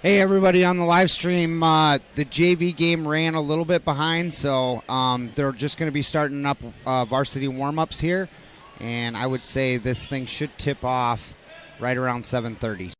Hey everybody on the live stream, the JV game ran a little bit behind, so they're just going to be starting up varsity warm-ups here, and I would say this thing should tip off right around 7:30.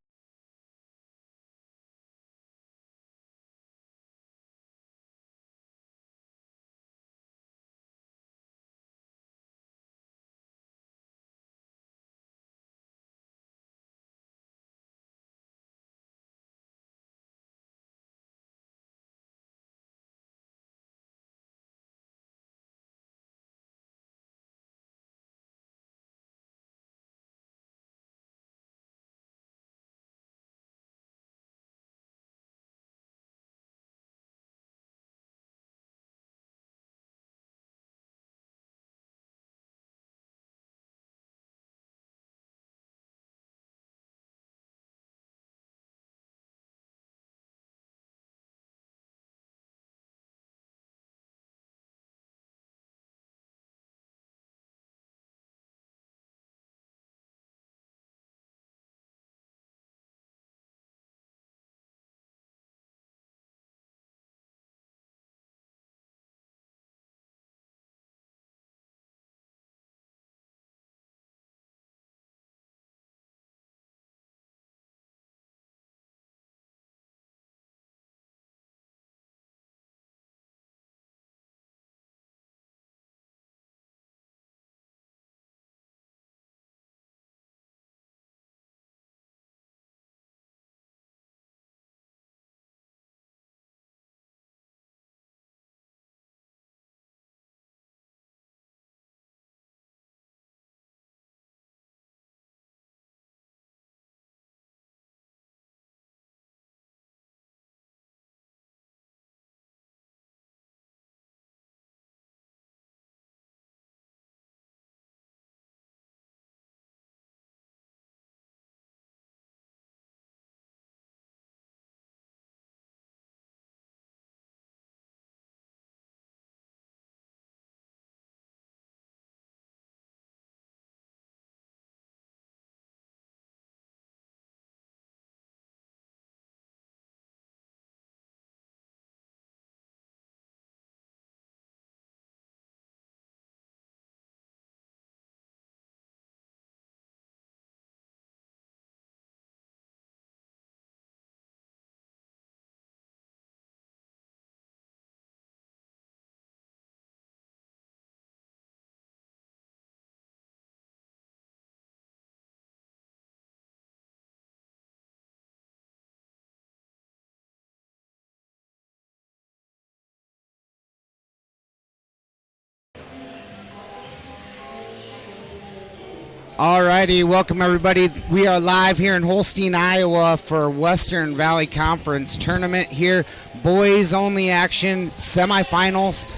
All righty, welcome everybody. We are live here in Holstein, Iowa for Western Valley Conference tournament here. Boys only action, semifinals.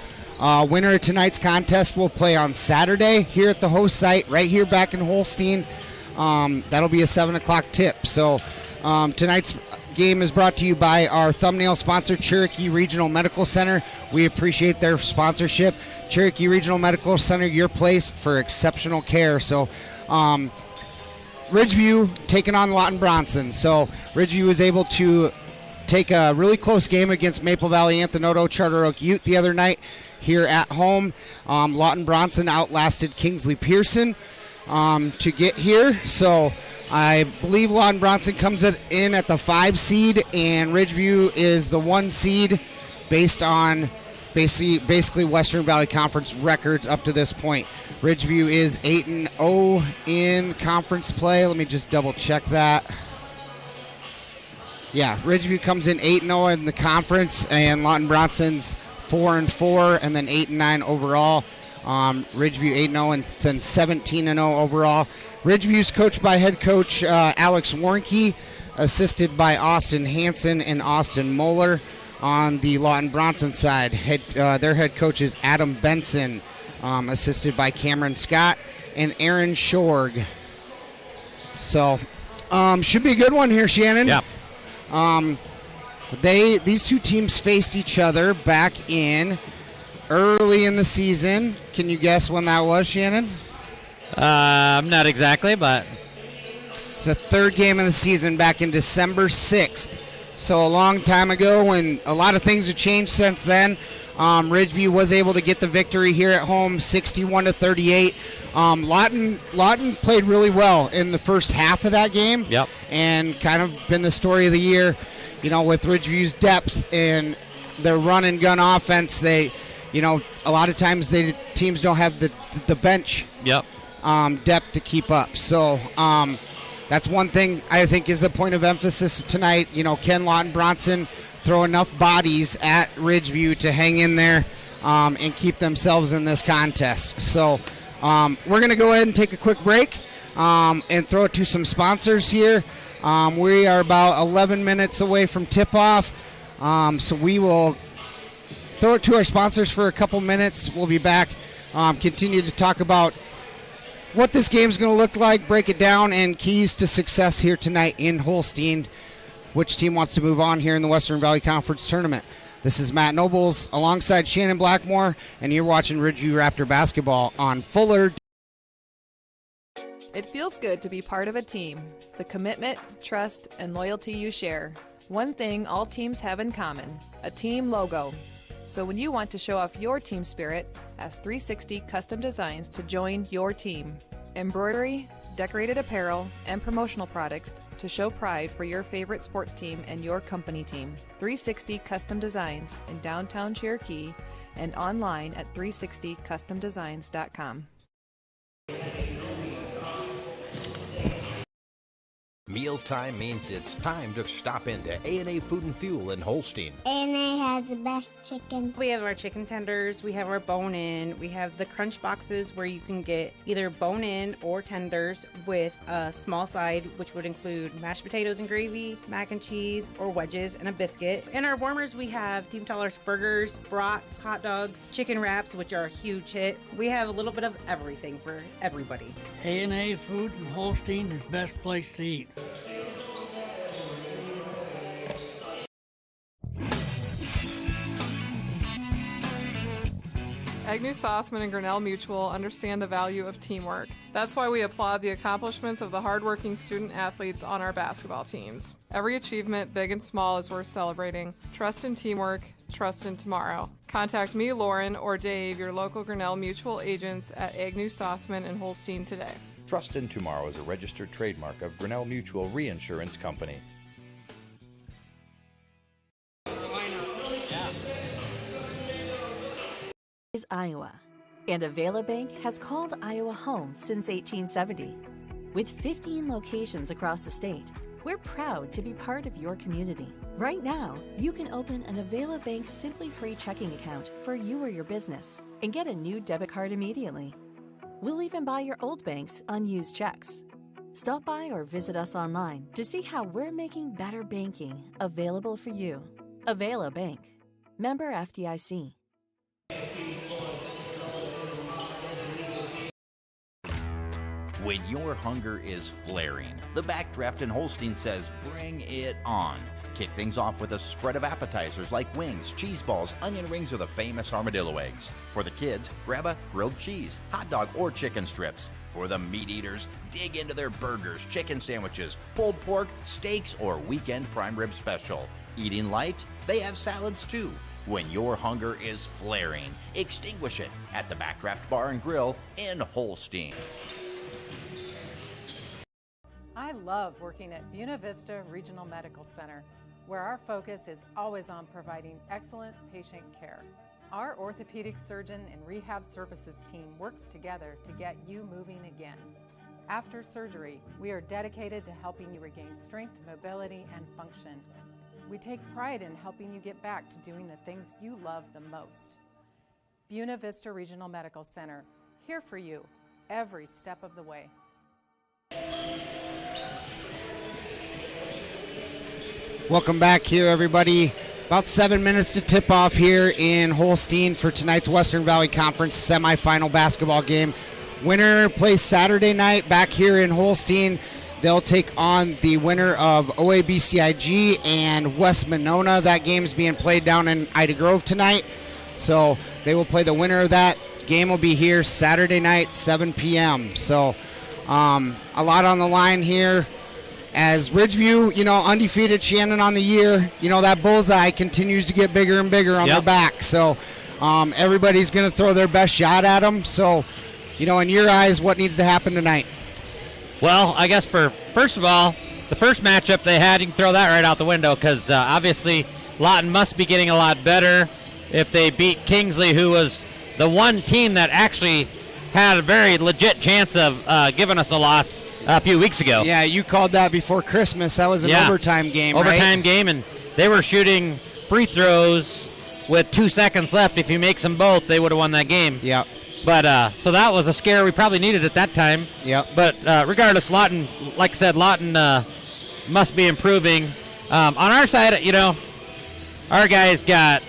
Winner of tonight's contest will play on Saturday here at the host site right here back in Holstein. That'll be a 7 o'clock tip. So tonight's game is brought to you by our thumbnail sponsor, Cherokee Regional Medical Center. We appreciate their sponsorship. Cherokee Regional Medical Center, your place for exceptional care. So Ridgeview taking on Lawton-Bronson. So Ridgeview was able to take a really close game against Maple Valley Anthony Charter Oak Ute the other night here at home. Lawton-Bronson outlasted Kingsley Pearson to get here. So I believe Lawton-Bronson comes in at the 5 seed, and Ridgeview is the 1 seed based on basically Western Valley Conference records up to this point. Ridgeview is 8-0 in conference play. Let me just double check that. Yeah, Ridgeview comes in 8-0 in the conference, and Lawton-Bronson's 4-4, and then 8-9 overall. Ridgeview 8-0 and then 17-0 overall. Ridgeview's coached by head coach Alex Warnke, assisted by Austin Hansen and Austin Moeller. On the Lawton-Bronson side, their head coach is Adam Benson, assisted by Cameron Scott and Aaron Shorg. So, should be a good one here, Shannon. Yeah. These two teams faced each other back in early in the season. Can you guess when that was, Shannon? Not exactly, but it's the third game of the season back in December 6th. So a long time ago, and a lot of things have changed since then. Ridgeview was able to get the victory here at home, 61-38. Lawton played really well in the first half of that game. Yep. And kind of been the story of the year, with Ridgeview's depth and their run and gun offense. They, a lot of times teams don't have the bench depth to keep up. So that's one thing I think is a point of emphasis tonight. Can Lawton-Bronson throw enough bodies at Ridgeview to hang in there and keep themselves in this contest? So we're going to go ahead and take a quick break and throw it to some sponsors here. We are about 11 minutes away from tip-off, so we will throw it to our sponsors for a couple minutes. We'll be back, continue to talk about what this game's going to look like, break it down, and keys to success here tonight in Holstein. Which team wants to move on here in the Western Valley Conference Tournament? This is Matt Nobles alongside Shannon Blackmore, and you're watching Ridgeview Raptor basketball on Fuller. It feels good to be part of a team. The commitment, trust, and loyalty you share. One thing all teams have in common, a team logo. So when you want to show off your team spirit, ask 360 Custom Designs to join your team. Embroidery, decorated apparel, and promotional products to show pride for your favorite sports team and your company team. 360 Custom Designs in downtown Cherokee and online at 360customdesigns.com. Mealtime means it's time to stop into A&A Food and Fuel in Holstein. A&A has the best chicken. We have our chicken tenders, we have our bone-in, we have the crunch boxes where you can get either bone-in or tenders with a small side, which would include mashed potatoes and gravy, mac and cheese, or wedges, and a biscuit. In our warmers, we have Team Taller's burgers, brats, hot dogs, chicken wraps, which are a huge hit. We have a little bit of everything for everybody. A&A Food in Holstein is the best place to eat. Agnew Sossman and Grinnell Mutual understand the value of teamwork. That's why we applaud the accomplishments of the hardworking student athletes on our basketball teams. Every achievement, big and small, is worth celebrating. Trust in teamwork, trust in tomorrow. Contact me, Lauren, or Dave, your local Grinnell Mutual agents at Agnew Sossman and Holstein today. Trust in Tomorrow is a registered trademark of Grinnell Mutual Reinsurance Company. Is Iowa, and Avela Bank has called Iowa home since 1870. With 15 locations across the state, we're proud to be part of your community. Right now, you can open an Avela Bank Simply Free checking account for you or your business and get a new debit card immediately. We'll even buy your old bank's unused checks. Stop by or visit us online to see how we're making better banking available for you. Avela Bank. Member FDIC. When your hunger is flaring, the Backdraft in Holstein says bring it on. Kick things off with a spread of appetizers like wings, cheese balls, onion rings, or the famous armadillo eggs. For the kids, grab a grilled cheese, hot dog, or chicken strips. For the meat eaters, dig into their burgers, chicken sandwiches, pulled pork, steaks, or weekend prime rib special. Eating light? They have salads too. When your hunger is flaring, extinguish it at the Backdraft Bar and Grill in Holstein. I love working at Buena Vista Regional Medical Center, where our focus is always on providing excellent patient care. Our orthopedic surgeon and rehab services team works together to get you moving again. After surgery, we are dedicated to helping you regain strength, mobility, and function. We take pride in helping you get back to doing the things you love the most. Buena Vista Regional Medical Center, here for you every step of the way. Welcome back here, everybody. About 7 minutes to tip off here in Holstein for tonight's Western Valley Conference semifinal basketball game. Winner plays Saturday night back here in Holstein. They'll take on the winner of OABCIG and West Monona. That game's being played down in Ida Grove tonight. So they will play the winner of that. Game will be here Saturday night, 7 p.m. So a lot on the line here. As Ridgeview, undefeated, Shannon on the year, that bullseye continues to get bigger and bigger on their back. So everybody's going to throw their best shot at them. So, in your eyes, what needs to happen tonight? Well, I guess first of all, the first matchup they had, you can throw that right out the window because obviously Lawton must be getting a lot better if they beat Kingsley, who was the one team that actually had a very legit chance of giving us a loss a few weeks ago. Yeah, you called that before Christmas. That was an overtime game, Overtime game, and they were shooting free throws with 2 seconds left. If you make them both, they would have won that game. Yep. But so that was a scare we probably needed at that time. Yep. But regardless, Lawton, like I said, Lawton must be improving. On our side, our guys got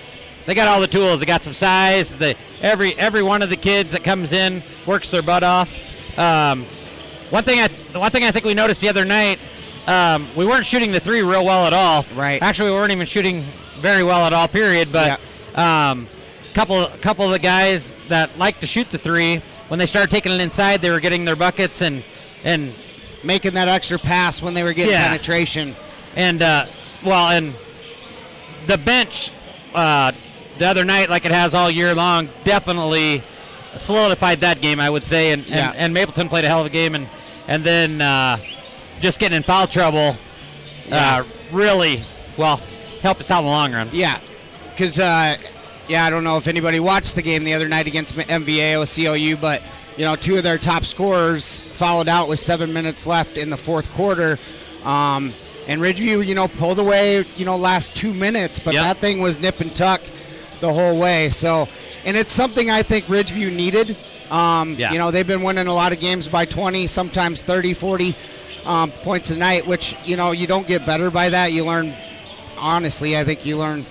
all the tools. They got some size. Every one of the kids that comes in works their butt off. One thing I think we noticed the other night, we weren't shooting the three real well at all. Right. Actually, we weren't even shooting very well at all, period. But couple of the guys that like to shoot the three, when they started taking it inside, they were getting their buckets and making that extra pass when they were getting penetration. And and the bench the other night, like it has all year long, definitely solidified that game, I would say. And Mapleton played a hell of a game, and then just getting in foul trouble really helped us out in the long run. Yeah, because I don't know if anybody watched the game the other night against MVA or COU, but two of their top scorers fouled out with 7 minutes left in the fourth quarter. And Ridgeview, pulled away, last 2 minutes, but that thing was nip and tuck the whole way. So, and it's something I think Ridgeview needed. They've been winning a lot of games by 20, sometimes 30, 40 points a night, which, you don't get better by that. You learn, honestly, I think you learn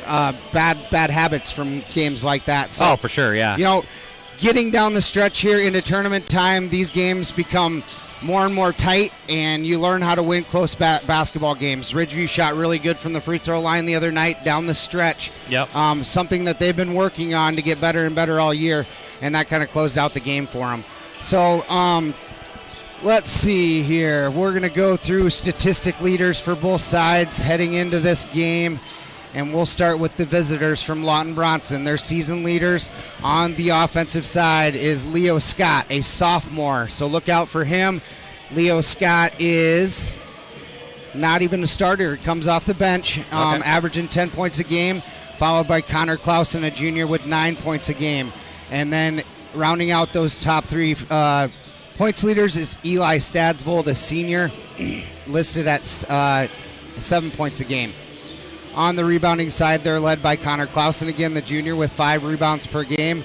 bad habits from games like that. So, for sure, yeah. Getting down the stretch here into tournament time, these games become more and more tight, and you learn how to win close basketball games. Ridgeview shot really good from the free throw line the other night down the stretch. Yep. Something that they've been working on to get better and better all year, and that kind of closed out the game for them. So let's see here. We're going to go through statistic leaders for both sides heading into this game. And we'll start with the visitors from Lawton-Bronson. Their season leaders on the offensive side is Leo Scott, a sophomore. So look out for him. Leo Scott is not even a starter. He comes off the bench, averaging 10 points a game, followed by Connor Clausen, a junior, with 9 points a game. And then rounding out those top three points leaders is Eli Stadsvold, a senior, listed at 7 points a game. On the rebounding side, they're led by Connor Clausen, again, the junior, with 5 rebounds per game.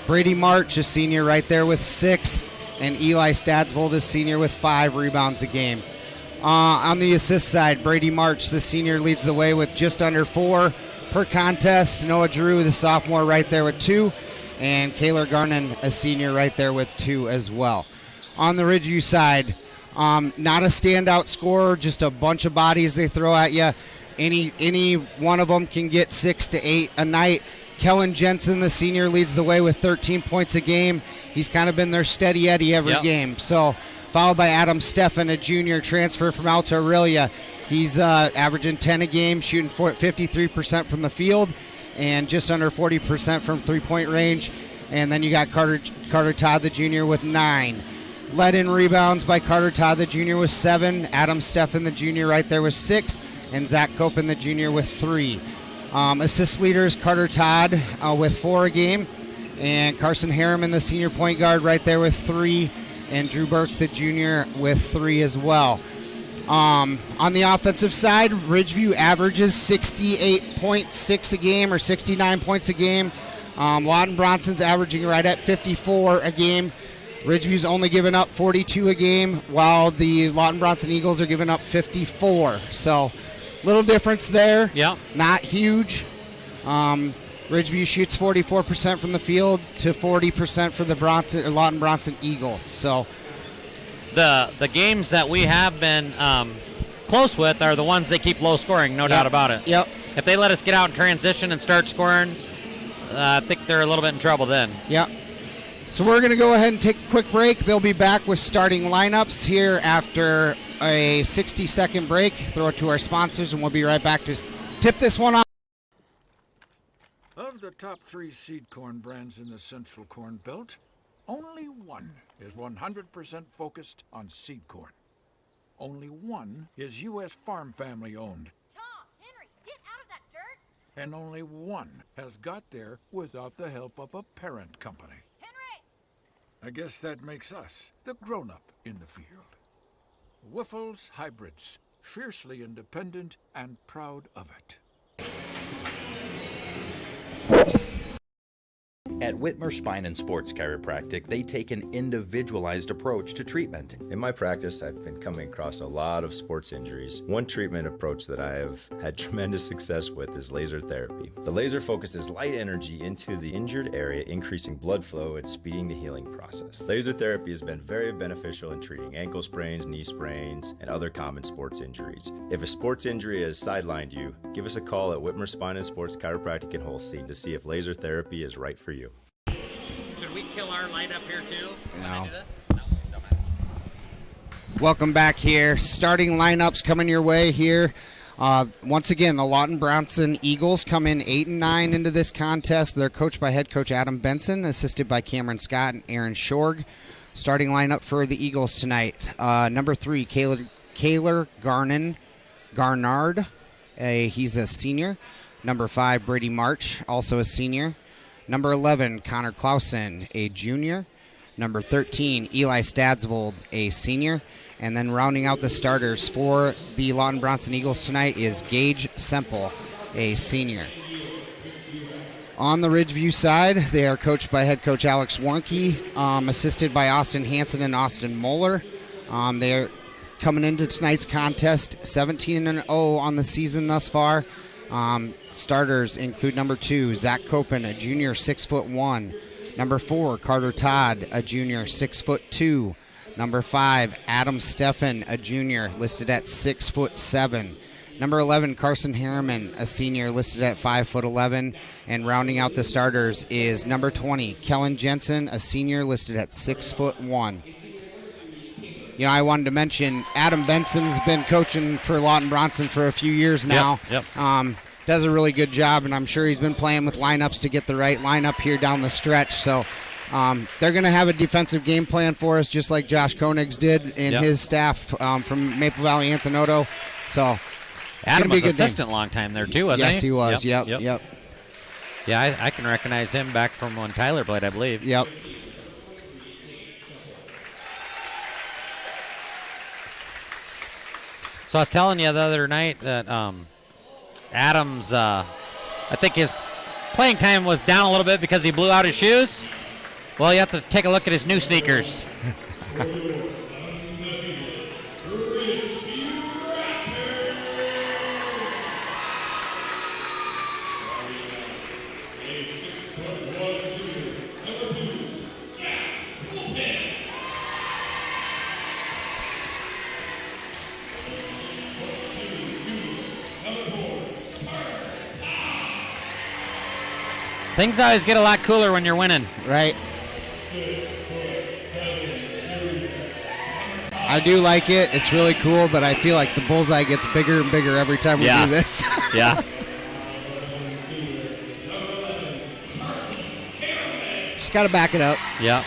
Brady March, a senior, right there with 6. And Eli Stadsvold, a senior, with 5 rebounds a game. On the assist side, Brady March, the senior, leads the way with just under 4 per contest. Noah Drew, the sophomore, right there with 2. And Kaylor Garnon, a senior, right there with 2 as well. On the Ridgeview side, not a standout scorer, just a bunch of bodies they throw at you. Any one of them can get 6 to 8 a night. Kellen Jensen, the senior, leads the way with 13 points a game. He's kind of been their steady Eddie every game. So, followed by Adam Steffen, a junior transfer from Alta Aurelia. He's averaging 10 a game, shooting 53% from the field, and just under 40% from three-point range. And then you got Carter Todd, the junior, with 9. Led in rebounds by Carter Todd, the junior, with 7. Adam Steffen, the junior, right there with 6. And Zach Copen, the junior, with 3. Assist leaders, Carter Todd with 4 a game, and Carson Harriman, the senior point guard, right there with 3, and Drew Burke, the junior, with 3 as well. On the offensive side, Ridgeview averages 68.6 a game, or 69 points a game. Lawton-Bronson's averaging right at 54 a game. Ridgeview's only giving up 42 a game, while the Lawton-Bronson Eagles are giving up 54. So, little difference there. Yeah. Not huge. Ridgeview shoots 44% from the field to 40% for the Lawton-Bronson Eagles. So, the games that we have been close with are the ones they keep low scoring, no doubt about it. Yep. If they let us get out in transition and start scoring, I think they're a little bit in trouble then. Yep. So we're going to go ahead and take a quick break. They'll be back with starting lineups here after a 60-second break. Throw it to our sponsors, and we'll be right back to tip this one off. Of the top 3 seed corn brands in the Central Corn Belt, only one is 100% focused on seed corn. Only one is U.S. Farm Family owned. Tom, Henry, get out of that dirt! And only one has got there without the help of a parent company. Henry! I guess that makes us the grown-up in the field. Wiffles Hybrids, fiercely independent and proud of it. At Whitmer Spine and Sports Chiropractic, they take an individualized approach to treatment. In my practice, I've been coming across a lot of sports injuries. One treatment approach that I have had tremendous success with is laser therapy. The laser focuses light energy into the injured area, increasing blood flow and speeding the healing process. Laser therapy has been very beneficial in treating ankle sprains, knee sprains, and other common sports injuries. If a sports injury has sidelined you, give us a call at Whitmer Spine and Sports Chiropractic in Holstein to see if laser therapy is right for you. Should we kill our light up here too? No. Welcome back here. Starting lineups coming your way here. Once again, the Lawton-Bronson Eagles come in 8-9 into this contest. They're coached by head coach Adam Benson, assisted by Cameron Scott and Aaron Shorg. Starting lineup for the Eagles tonight. Number 3, Kaylor Garnard. He's a senior. Number 5, Brady March, also a senior. Number 11, Connor Clausen, a junior. Number 13, Eli Stadsvold, a senior. And then rounding out the starters for the Lawton-Bronson Eagles tonight is Gage Semple, a senior. On the Ridgeview side, they are coached by head coach Alex Warnke, assisted by Austin Hansen and Austin Moeller. They're coming into tonight's contest 17-0 on the season thus far. Starters include number 2, Zach Copen, a junior, 6'1". Number 4, Carter Todd, a junior, 6'2". Number 5, Adam Steffen, a junior, listed at 6'7". Number 11, Carson Harriman, a senior, listed at 5'11". And rounding out the starters is number 20, Kellen Jensen, a senior, listed at 6'1". You know, I wanted to mention Adam Benson's been coaching for Lawton-Bronson for a few years now. Yep. Does a really good job, and I'm sure he's been playing with lineups to get the right lineup here down the stretch. So they're going to have a defensive game plan for us, just like Josh Koenigs did and his staff from Maple Valley Anthenoto. So Adam was assistant long time there too, wasn't he? Yes, he was. Yep. Yeah, I can recognize him back from when Tyler played, I believe. Yep. So I was telling you the other night that Adams, I think his playing time was down a little bit because he blew out his shoes. Well, you have to take a look at his new sneakers. Things always get a lot cooler when you're winning. Right. I do like it. It's really cool, but I feel like the bullseye gets bigger and bigger every time we do this. Yeah. Just got to back it up. Yeah.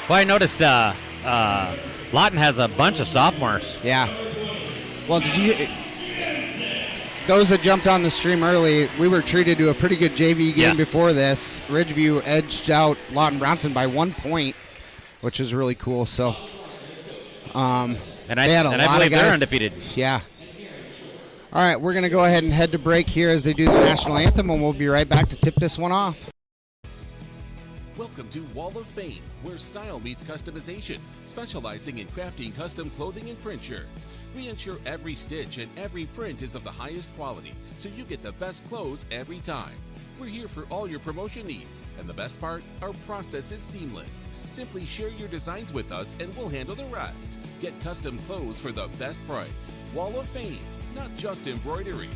Well, I noticed Lawton has a bunch of sophomores. Yeah. Well, did you... those that jumped on the stream early, we were treated to a pretty good JV game before this. Ridgeview edged out Lawton-Bronson by 1 point, which was really cool. So, and they had a lot I believe of guys. they're undefeated. Yeah. All right, we're going to go ahead and head to break here as they do the national anthem, and we'll be right back to tip this one off. Welcome to Wall of Fame, where style meets customization, specializing in crafting custom clothing and print shirts. We ensure every stitch and every print is of the highest quality, so you get the best clothes every time. We're here for all your promotion needs, and the best part, our process is seamless. Simply share your designs with us and we'll handle the rest. Get custom clothes for the best price. Wall of Fame, not just embroidery.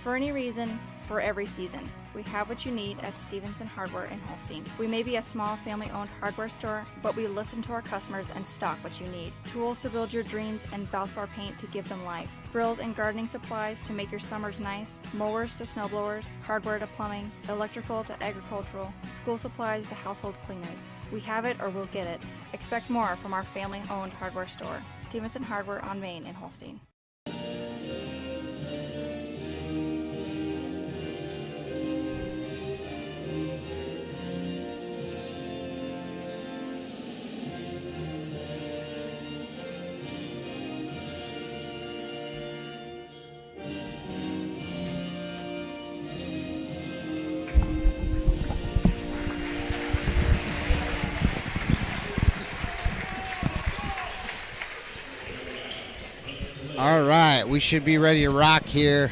For any reason, for every season, we have what you need at Stevenson Hardware in Holstein. We may be a small family-owned hardware store, but we listen to our customers and stock what you need. Tools to build your dreams and Valspar paint to give them life. Grills and gardening supplies to make your summers nice. Mowers to snowblowers, hardware to plumbing, electrical to agricultural, school supplies to household cleaners. We have it or we'll get it. Expect more from our family-owned hardware store. Stevenson Hardware on Main in Holstein. All right, we should be ready to rock here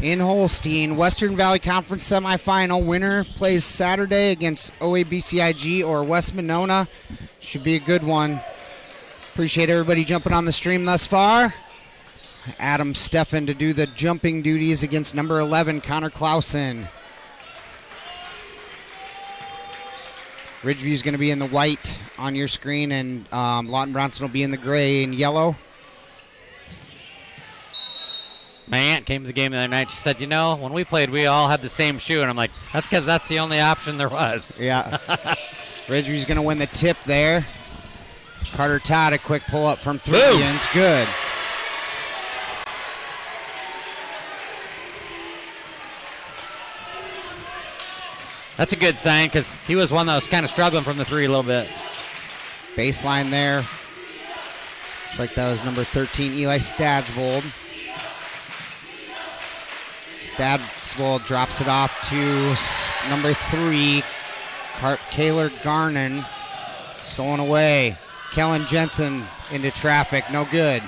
in Holstein. Western Valley Conference semifinal winner plays Saturday against OABCIG or West Monona. Should be a good one. Appreciate everybody jumping on the stream thus far. Adam Steffen to do the jumping duties against number 11, Connor Clausen. Ridgeview's going to be in the white on your screen, and Lawton-Bronson will be in the gray and yellow. My aunt came to the game the other night. She said, you know, when we played, we all had the same shoe. And I'm like, that's because that's the only option there was. Yeah. Ridgeview's going to win the tip there. Carter Todd, a quick pull-up from three, and it's good. That's a good sign because he was one that was kind of struggling from the three a little bit. Baseline there. Looks like that was number 13, Eli Stadsvold. Stadsvold drops it off to number 3, Kaylor Garnon. Stolen away. Kellen Jensen into traffic. No good.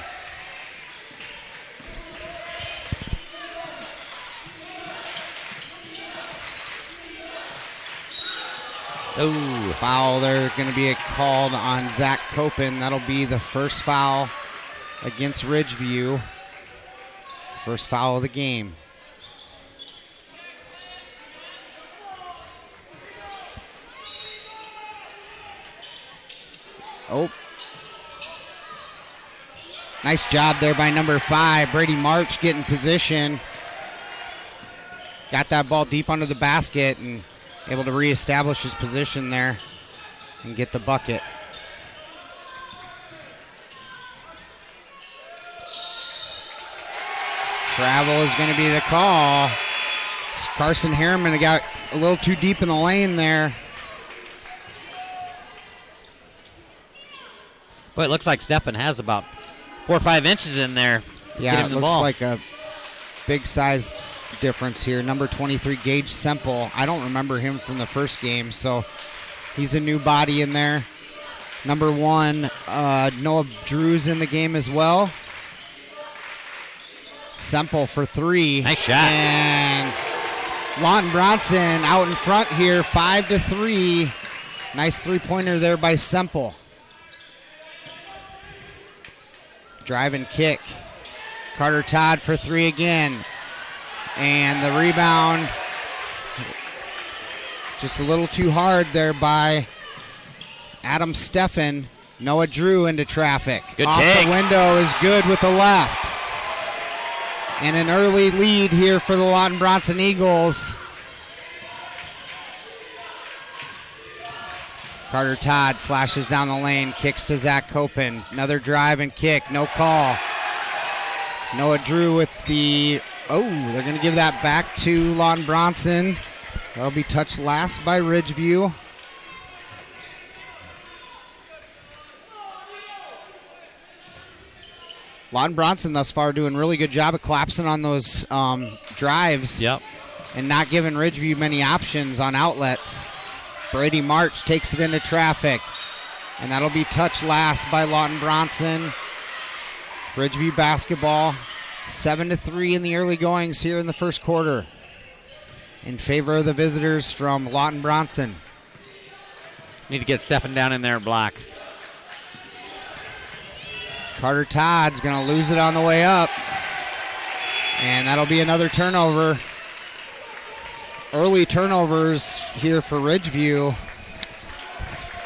Ooh. Foul. There's going to be a called on Zach Copen. That'll be the first foul against Ridgeview. First foul of the game. Oh. Nice job there by number 5. Brady March getting position. Got that ball deep under the basket and able to reestablish his position there and get the bucket. Travel is going to be the call. Carson Harriman got a little too deep in the lane there. Boy, it looks like Steffen has about 4 or 5 inches in there. Yeah, it looks like a big size difference here. Number 23, Gage Semple. I don't remember him from the first game, so he's a new body in there. Number 1, Noah Drew's in the game as well. Semple for 3. Nice shot. And Lawton-Bronson out in front here, 5-3. Nice three-pointer there by Semple. Drive and kick. Carter Todd for 3 again. And the rebound just a little too hard there by Adam Steffen. Noah Drew into traffic. Good Off take. the window is good with the left. And an early lead here for the Lawton-Bronson Eagles. Carter Todd slashes down the lane, kicks to Zach Copen. Another drive and kick, no call. Noah Drew with the, they're going to give that back to Lawton-Bronson. That'll be touched last by Ridgeview. Lawton-Bronson thus far doing a really good job of collapsing on those drives. Yep. And not giving Ridgeview many options on outlets. Brady March takes it into traffic. And that'll be touched last by Lawton-Bronson. Ridgeview basketball, 7-3 in the early goings here in the first quarter. In favor of the visitors from Lawton-Bronson. Need to get Stephen down in there and block. Carter Todd's going to lose it on the way up. And that'll be another turnover. Early turnovers here for Ridgeview.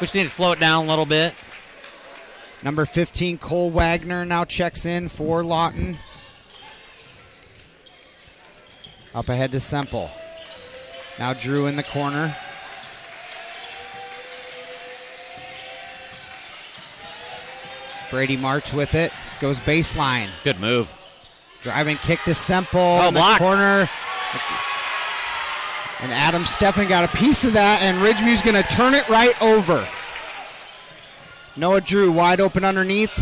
We just need to slow it down a little bit. Number 15, Cole Wagner, now checks in for Lawton. Up ahead to Semple. Now Drew in the corner. Brady March with it. Goes baseline. Good move. Driving kick to Semple in the corner. And Adam Steffen got a piece of that, and Ridgeview's going to turn it right over. Noah Drew wide open underneath.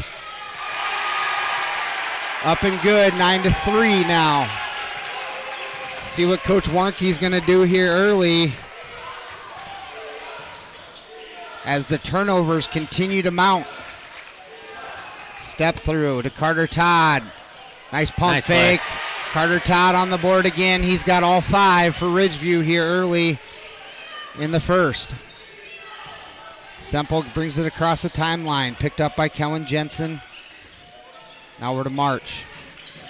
Up and good, 9-3 now. See what Coach Warnke's going to do here early as the turnovers continue to mount. Step through to Carter Todd. Nice pump fake. Play. Carter Todd on the board again. He's got all 5 for Ridgeview here early in the first. Semple brings it across the timeline. Picked up by Kellen Jensen. Now we're to March.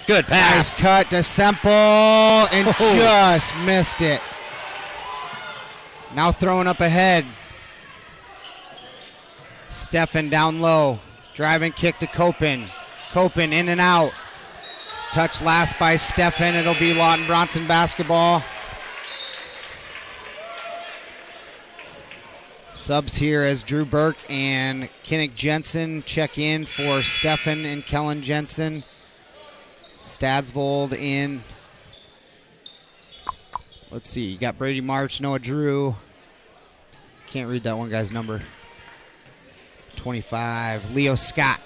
Good pass. Nice cut to Semple and just missed it. Now throwing up ahead. Steffen down low. Driving kick to Copen. Copen in and out. Touch last by Steffen. It'll be Lawton-Bronson basketball. Subs here as Drew Burke and Kinnick Jensen check in for Steffen and Kellen Jensen. Stadsvold in. Let's see. You got Brady March, Noah Drew. Can't read that one guy's number. 25. Leo Scott.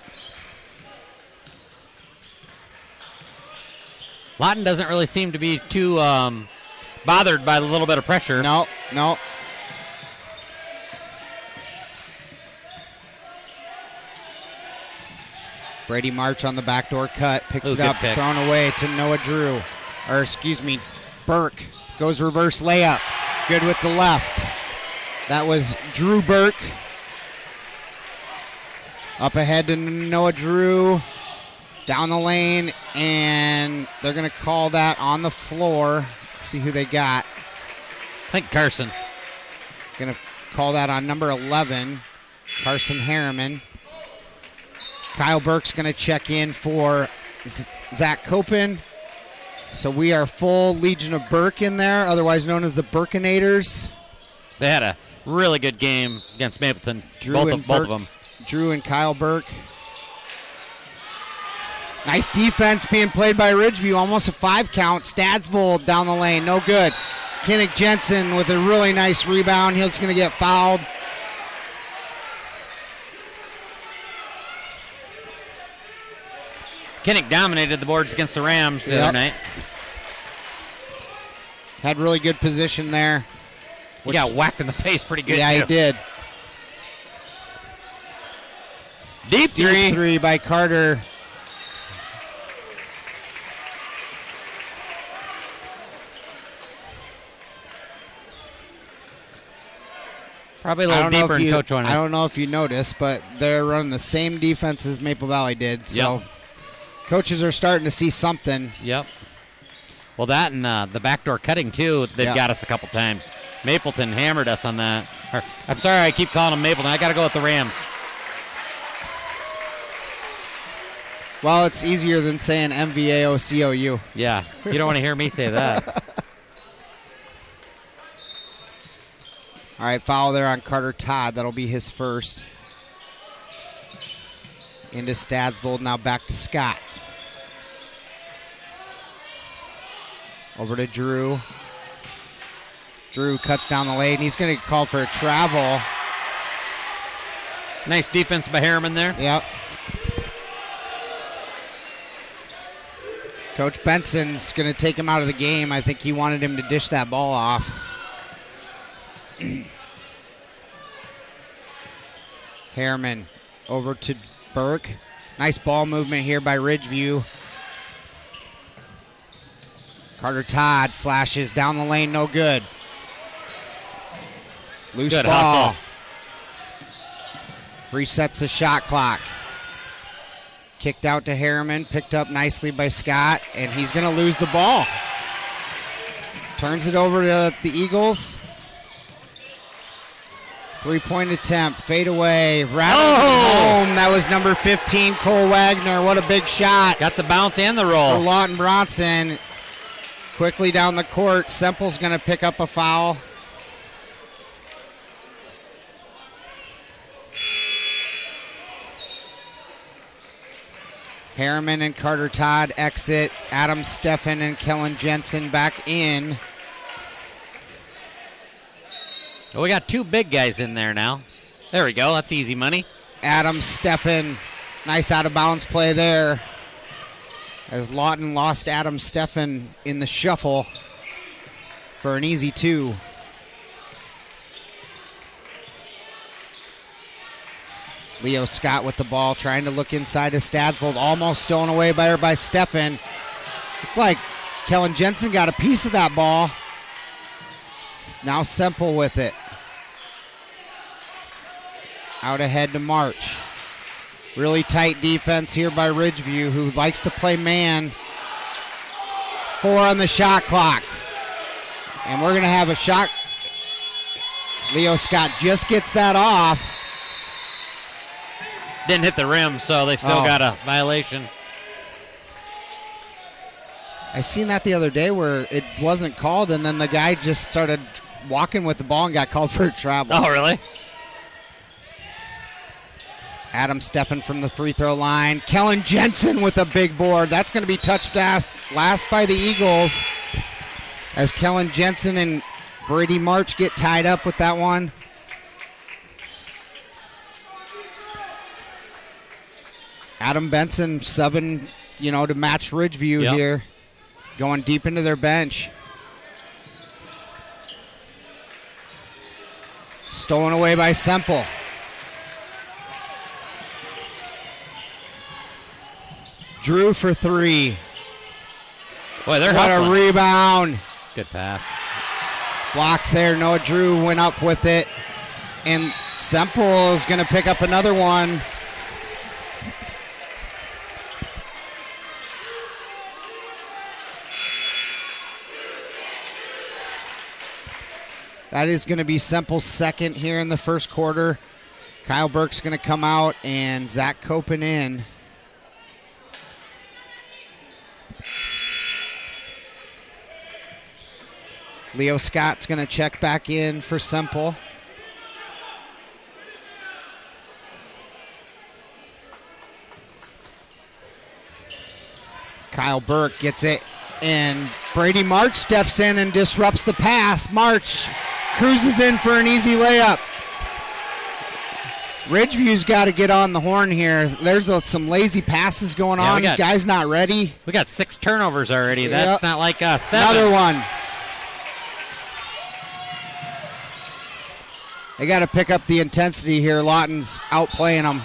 Lawton doesn't really seem to be too bothered by the little bit of pressure. No. Brady March on the backdoor cut. Picks it up, thrown away to Noah Drew. Burke. Goes reverse layup. Good with the left. That was Drew Burke. Up ahead to Noah Drew. Down the lane, and they're going to call that on the floor. Let's see who they got. I think Carson. Going to call that on number 11, Carson Harriman. Kyle Burke's going to check in for Zach Copen. So we are full Legion of Burke in there, otherwise known as the Burkinators. They had a really good game against Mapleton. Both of them. Drew and Kyle Burke. Nice defense being played by Ridgeview. Almost a 5 count. Stadsvold down the lane. No good. Kinnick Jensen with a really nice rebound. He's going to get fouled. Kinnick dominated the boards against the Rams the other night. Had really good position there. He got whacked in the face pretty good. Yeah, he did. Deep three by Carter. Probably a little deeper in Coach on it. I don't know if you noticed, but they're running the same defense as Maple Valley did. So coaches are starting to see something. Yep. Well, that and the backdoor cutting, too, they've got us a couple times. Mapleton hammered us on that. I'm sorry I keep calling them Mapleton. I got to go with the Rams. Well, it's easier than saying MVAOCOU. Yeah, you don't want to hear me say that. All right, foul there on Carter Todd. That'll be his first. Into Stadsvold, now back to Scott. Over to Drew. Drew cuts down the lane. He's going to get called for a travel. Nice defense by Harriman there. Yep. Coach Benson's going to take him out of the game. I think he wanted him to dish that ball off. Harriman over to Burke. Nice ball movement here by Ridgeview. Carter Todd slashes down the lane, no good. Loose good ball. hustle. Resets the shot clock. Kicked out to Harriman, picked up nicely by Scott, and he's going to lose the ball. Turns it over to the Eagles. 3-point attempt, fade away, home. That was number 15, Cole Wagner. What a big shot. Got the bounce and the roll. For Lawton-Bronson. Quickly down the court. Semple's going to pick up a foul. Harriman and Carter Todd exit. Adam Steffen and Kellen Jensen back in. Well, we got two big guys in there now. There we go. That's easy money. Adam Steffen. Nice out of bounds play there. As Lawton lost Adam Steffen in the shuffle for an easy 2. Leo Scott with the ball, trying to look inside to Stadsvold. Almost stolen away by Steffen. Looks like Kellen Jensen got a piece of that ball. Now Semple with it. Out ahead to March. Really tight defense here by Ridgeview, who likes to play man. 4 on the shot clock. And we're going to have a shot. Leo Scott just gets that off. Didn't hit the rim, so they still got a violation. I seen that the other day where it wasn't called, and then the guy just started walking with the ball and got called for a travel. Oh, really? Adam Steffen from the free throw line. Kellen Jensen with a big board. That's going to be touched last by the Eagles as Kellen Jensen and Brady March get tied up with that one. Adam Benson subbing, to match Ridgeview here. Going deep into their bench. Stolen away by Semple. Drew for 3. Boy, they're what hustling. A rebound. Good pass. Blocked there. Noah Drew went up with it. And Semple is going to pick up another one. That is going to be Semple's second here in the first quarter. Kyle Burke's going to come out and Zach Copen in. Leo Scott's going to check back in for Semple. Kyle Burke gets it, and Brady March steps in and disrupts the pass. March cruises in for an easy layup. Ridgeview's got to get on the horn here. There's some lazy passes going on. Guys not ready. We got 6 turnovers already. That's not like 7. Another one. They got to pick up the intensity here. Lawton's outplaying them.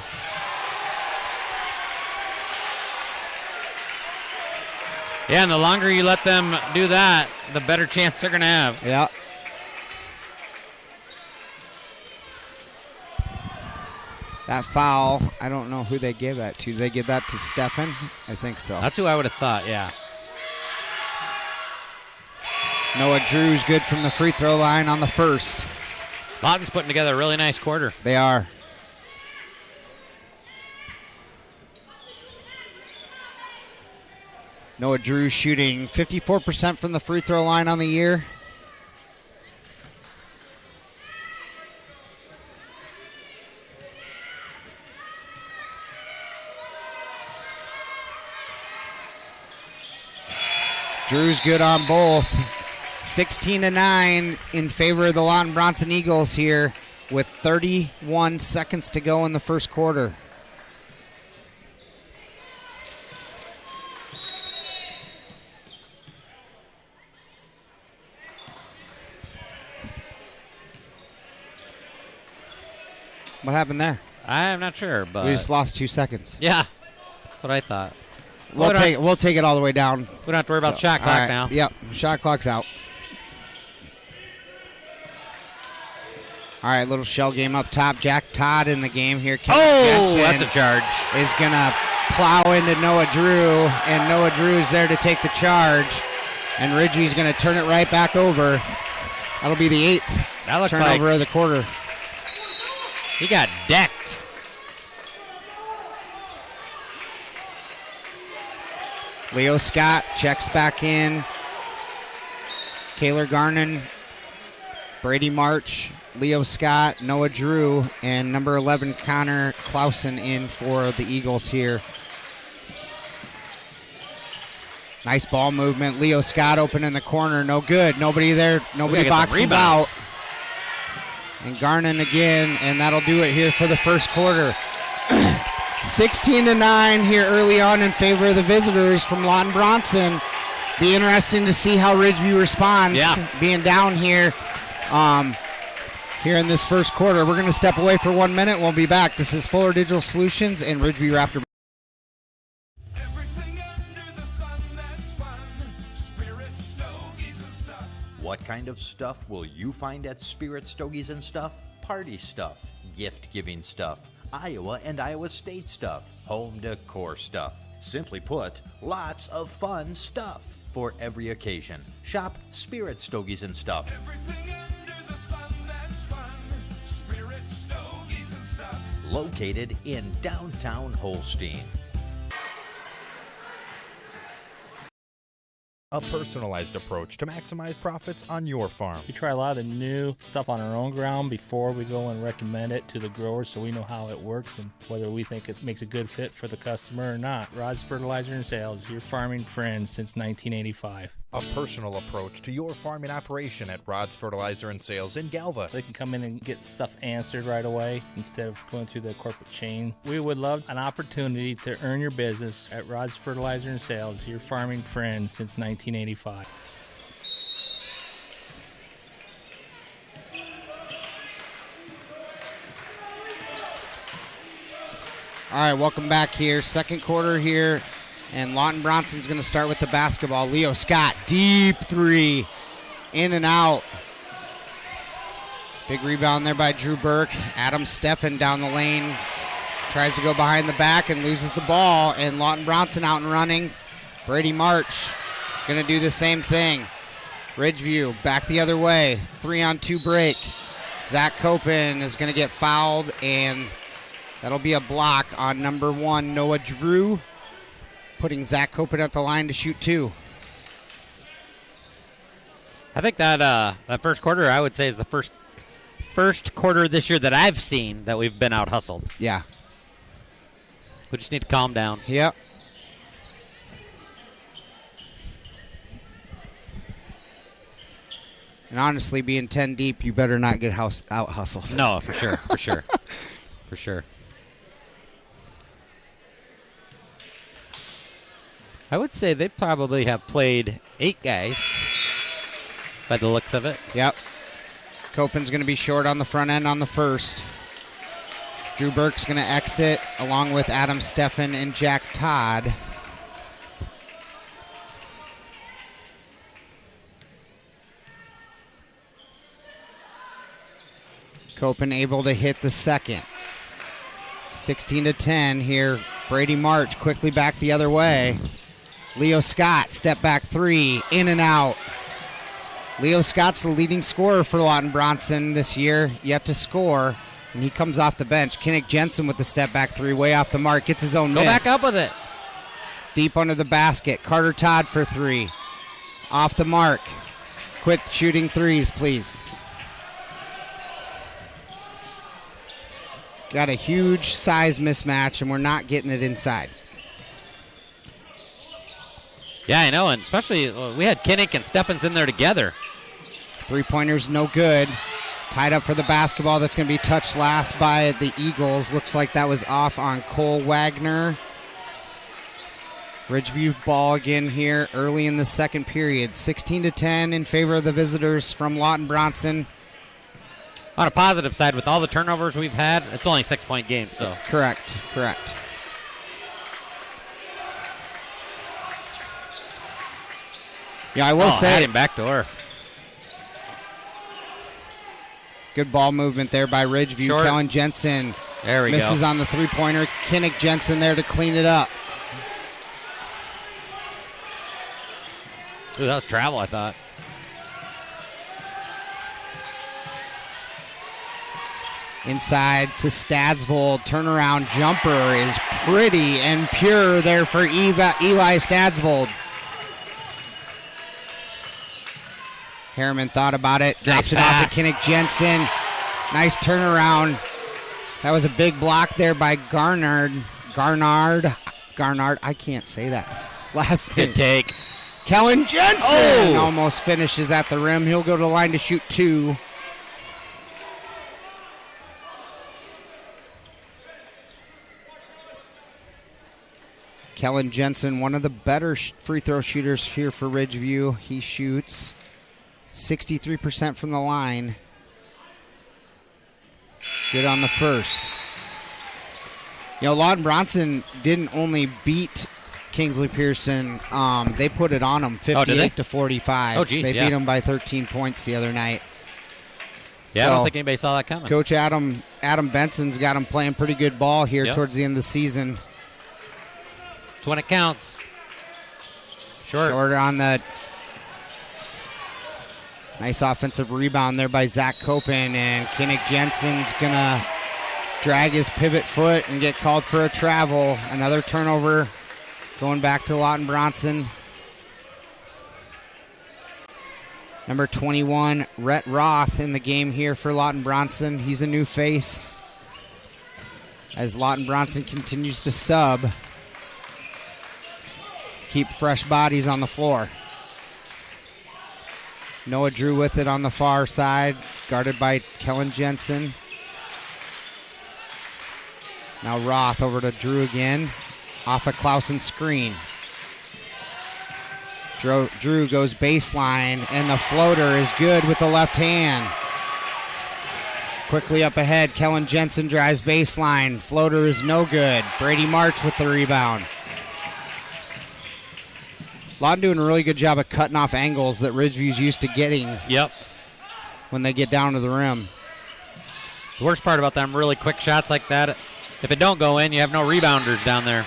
Yeah, and the longer you let them do that, the better chance they're going to have. Yeah. That foul, I don't know who they gave that to. Did they give that to Steffen? I think so. That's who I would have thought, yeah. Noah Drew's good from the free throw line on the first. Lawton's putting together a really nice quarter. They are. Noah Drew shooting 54% from the free throw line on the year. Drew's good on both. 16-9 in favor of the Lawton-Bronson Eagles here with 31 seconds to go in the first quarter. What happened there? I'm not sure, but we just lost 2 seconds. Yeah, that's what I thought. We'll take it all the way down. We don't have to worry about shot clock right, now. Yep, shot clock's out. All right, little shell game up top. Jack Todd in the game here. Jensen that's a charge. Is going to plow into Noah Drew, and Noah Drew is there to take the charge. And Ridgely's going to turn it right back over. That'll be the 8th turnover of the quarter. He got decked. Leo Scott checks back in. Kaylor Garnon, Brady March, Leo Scott, Noah Drew, and number 11 Connor Clausen in for the Eagles here. Nice ball movement. Leo Scott open in the corner. No good. Nobody there. Nobody boxes out. And Garnon again, and that'll do it here for the first quarter. 16-9 here early on in favor of the visitors from Lawton-Bronson. Be interesting to see how Ridgeview responds. Being down here here in this first quarter. We're going to step away for 1 minute. We'll be back. This is Fuller Digital Solutions and Ridgeview Raptor. What kind of stuff will you find at Spirit Stogies and Stuff? Party stuff, gift-giving stuff, Iowa and Iowa State stuff, home decor stuff. Simply put, lots of fun stuff for every occasion. Shop Spirit Stogies and Stuff. Everything under the sun that's fun. Spirit Stogies and Stuff. Located in downtown Holstein. A personalized approach to maximize profits on your farm. We try a lot of the new stuff on our own ground before we go and recommend it to the growers so we know how it works and whether we think it makes a good fit for the customer or not. Rod's Fertilizer and Sales, your farming friend since 1985. A personal approach to your farming operation at Rod's Fertilizer and Sales in Galva. They can come in and get stuff answered right away instead of going through the corporate chain. We would love an opportunity to earn your business at Rod's Fertilizer and Sales, your farming friend since 1985. All right, welcome back here. Second quarter here. And Lawton-Bronson's going to start with the basketball. Leo Scott, deep three, in and out. Big rebound there by Drew Burke. Adam Steffen down the lane. Tries to go behind the back and loses the ball. And Lawton-Bronson out and running. Brady March going to do the same thing. Ridgeview back the other way. 3-on-2 break. Zach Copen is going to get fouled, and that'll be a block on number 1, Noah Drew, putting Zach Copen at the line to shoot 2. I think that that first quarter, I would say, is the first quarter this year that I've seen that we've been out hustled. Yeah. We just need to calm down. Yep. And honestly, being 10 deep, you better not get out hustled. No, for sure, for sure, for sure. I would say they probably have played 8 guys by the looks of it. Yep. Copen's going to be short on the front end on the first. Drew Burke's going to exit along with Adam Steffen and Jack Todd. Copen able to hit the second. 16-10 here. Brady March quickly back the other way. Leo Scott, step back 3, in and out. Leo Scott's the leading scorer for Lawton-Bronson this year, yet to score, and he comes off the bench. Kinnick Jensen with the step back 3, way off the mark, gets his own miss. Go back up with it. Deep under the basket. Carter Todd for 3. Off the mark. Quit shooting threes, please. Got a huge size mismatch, and we're not getting it inside. Yeah, I know, and especially we had Kinnick and Steffens in there together. Three-pointer's no good. Tied up for the basketball. That's going to be touched last by the Eagles. Looks like that was off on Cole Wagner. Ridgeview ball again here early in the second period. 16-10 in favor of the visitors from Lawton-Bronson. On a positive side, with all the turnovers we've had, it's only a 6-point game. So Correct. Yeah, I will say. Had him backdoor. Good ball movement there by Ridgeview. Short. Kellen Jensen There we misses go. on the three-pointer. Kinnick Jensen there to clean it up. Ooh, that was travel, I thought. Inside to Stadsvold. Turnaround jumper is pretty and pure there for Eli Stadsvold. Harriman thought about it. Drops it off to Kinnick Jensen. Nice turnaround. That was a big block there by Garnard. I can't say that last name. Good take. Kellen Jensen almost finishes at the rim. He'll go to the line to shoot 2. Kellen Jensen, one of the better free throw shooters here for Ridgeview. He shoots 63% from the line. Good on the first. You know, Lawton-Bronson didn't only beat Kingsley Pearson. They put it on them 58-45. Oh, geez, they beat them by 13 points the other night. Yeah, I don't think anybody saw that coming. Coach Adam Benson's got them playing pretty good ball here towards the end of the season. It's when it counts. Shorter on the nice offensive rebound there by Zach Copen, and Kinnick Jensen's going to drag his pivot foot and get called for a travel. Another turnover going back to Lawton-Bronson. Number 21, Rhett Roth in the game here for Lawton-Bronson. He's a new face as Lawton-Bronson continues to sub. Keep fresh bodies on the floor. Noah Drew with it on the far side, guarded by Kellen Jensen. Now Roth over to Drew again, off a Clausen screen. Drew goes baseline, and the floater is good with the left hand. Quickly up ahead, Kellen Jensen drives baseline. Floater is no good. Brady March with the rebound. Lawton doing a really good job of cutting off angles that Ridgeview's used to getting. Yep. When they get down to the rim. The worst part about them really quick shots like that, if it don't go in, you have no rebounders down there.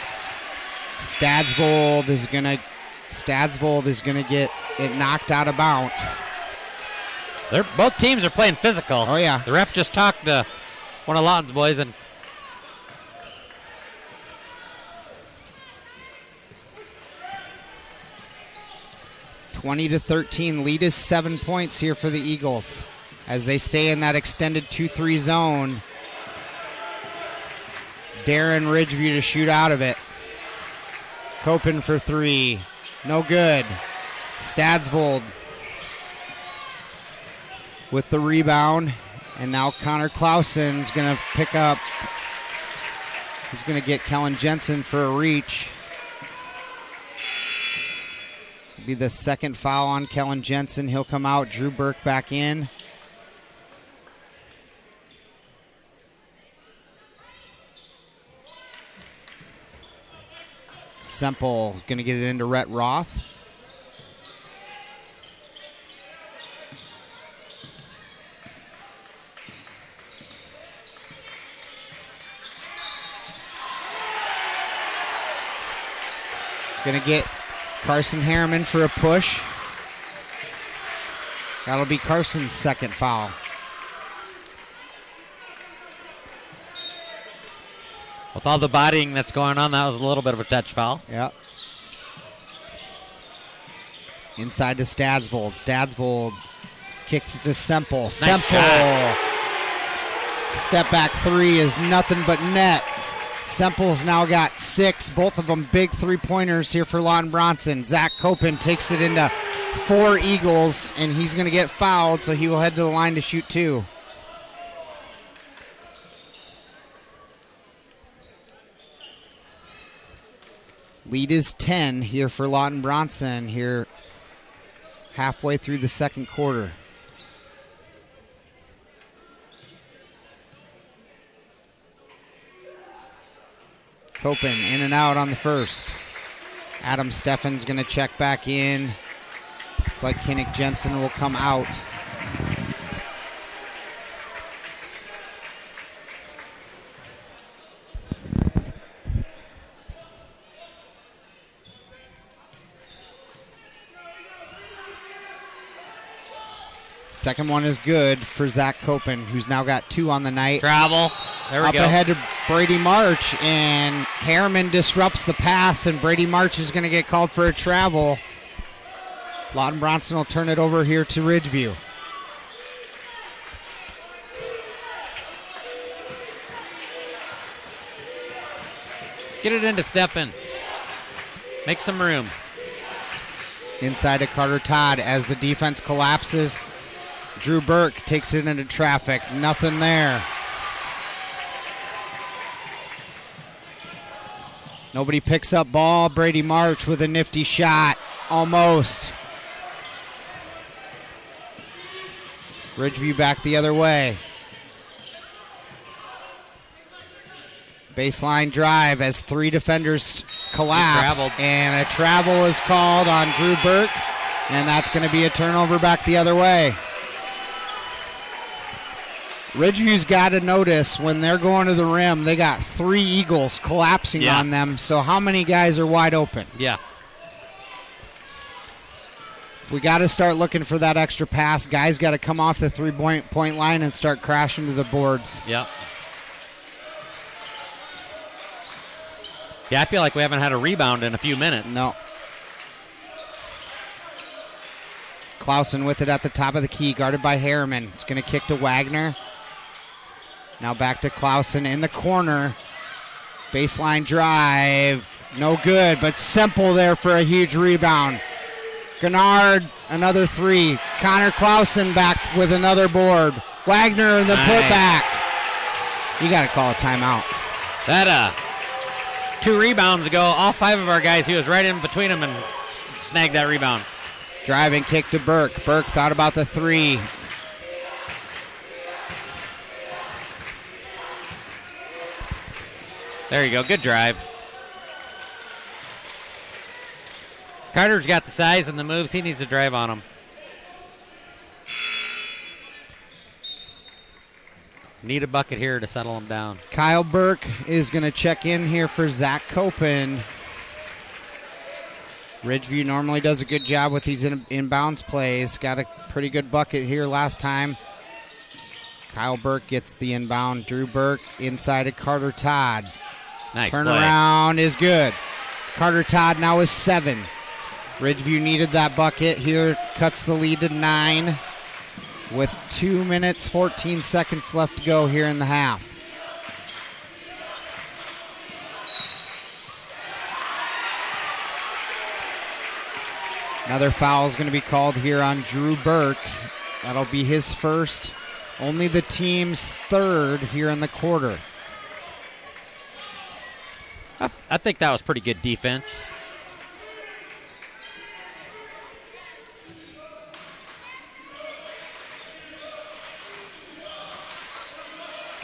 Stadsvold is gonna get it knocked out of bounds. Both teams are playing physical. Oh yeah. The ref just talked to one of Lawton's boys and 20-13, lead is 7 points here for the Eagles as they stay in that extended 2-3 zone. Darren Ridgeview to shoot out of it. Copen for 3, no good. Stadsvold with the rebound, and now Connor Clausen's going to pick up. He's going to get Kellen Jensen for a reach. Be the second foul on Kellen Jensen. He'll come out. Drew Burke back in. Semple going to get it into Rhett Roth. Going to get Carson Harriman for a push. That'll be Carson's second foul. with all the bodying that's going on, that was a little bit of a touch foul. Yep. Inside to Stadsvold. Stadsvold kicks it to Semple. Nice Semple. shot. Step back three is nothing but net. Semple's now got 6, both of them big three-pointers here for Lawton-Bronson. Zach Copen takes it into 4 Eagles, and he's going to get fouled, so he will head to the line to shoot 2. Lead is 10 here for Lawton-Bronson here halfway through the second quarter. Copen in and out on the first. Adam Steffen's going to check back in. It's like Kinnick Jensen will come out. Second one is good for Zach Copen, who's now got 2 on the night. Travel. There we go. Up ahead to Brady March, and Harriman disrupts the pass, and Brady March is going to get called for a travel. Lawton-Bronson will turn it over here to Ridgeview. Get it into Steffens. Make some room. Inside to Carter Todd as the defense collapses. Drew Burke takes it into traffic. Nothing there. Nobody picks up ball. Brady March with a nifty shot. Almost. Ridgeview back the other way. Baseline drive as 3 defenders collapse. And a travel is called on Drew Burke. And that's going to be a turnover back the other way. Ridgeview's got to notice when they're going to the rim, they got 3 Eagles collapsing on them. So how many guys are wide open? Yeah. We got to start looking for that extra pass. Guys got to come off the 3-point line and start crashing to the boards. Yeah. Yeah, I feel like we haven't had a rebound in a few minutes. No. Clausen with it at the top of the key, guarded by Harriman. It's going to kick to Wagner. Now back to Clausen in the corner. Baseline drive. No good, but Semple there for a huge rebound. Gennard, another 3. Connor Clausen back with another board. Wagner in the putback. You got to call a timeout. That 2 rebounds ago, all 5 of our guys, he was right in between them and snagged that rebound. Driving kick to Burke. Burke thought about the 3. There you go. Good drive. Carter's got the size and the moves. He needs to drive on him. Need a bucket here to settle him down. Kyle Burke is going to check in here for Zach Copen. Ridgeview normally does a good job with these inbounds plays. Got a pretty good bucket here last time. Kyle Burke gets the inbound. Drew Burke inside to Carter Todd. Nice Turnaround is good. Carter Todd now is 7. Ridgeview needed that bucket. Here cuts the lead to 9 with 2 minutes, 14 seconds left to go here in the half. Another foul is going to be called here on Drew Burke. That'll be his first, only the team's 3rd here in the quarter. I think that was pretty good defense.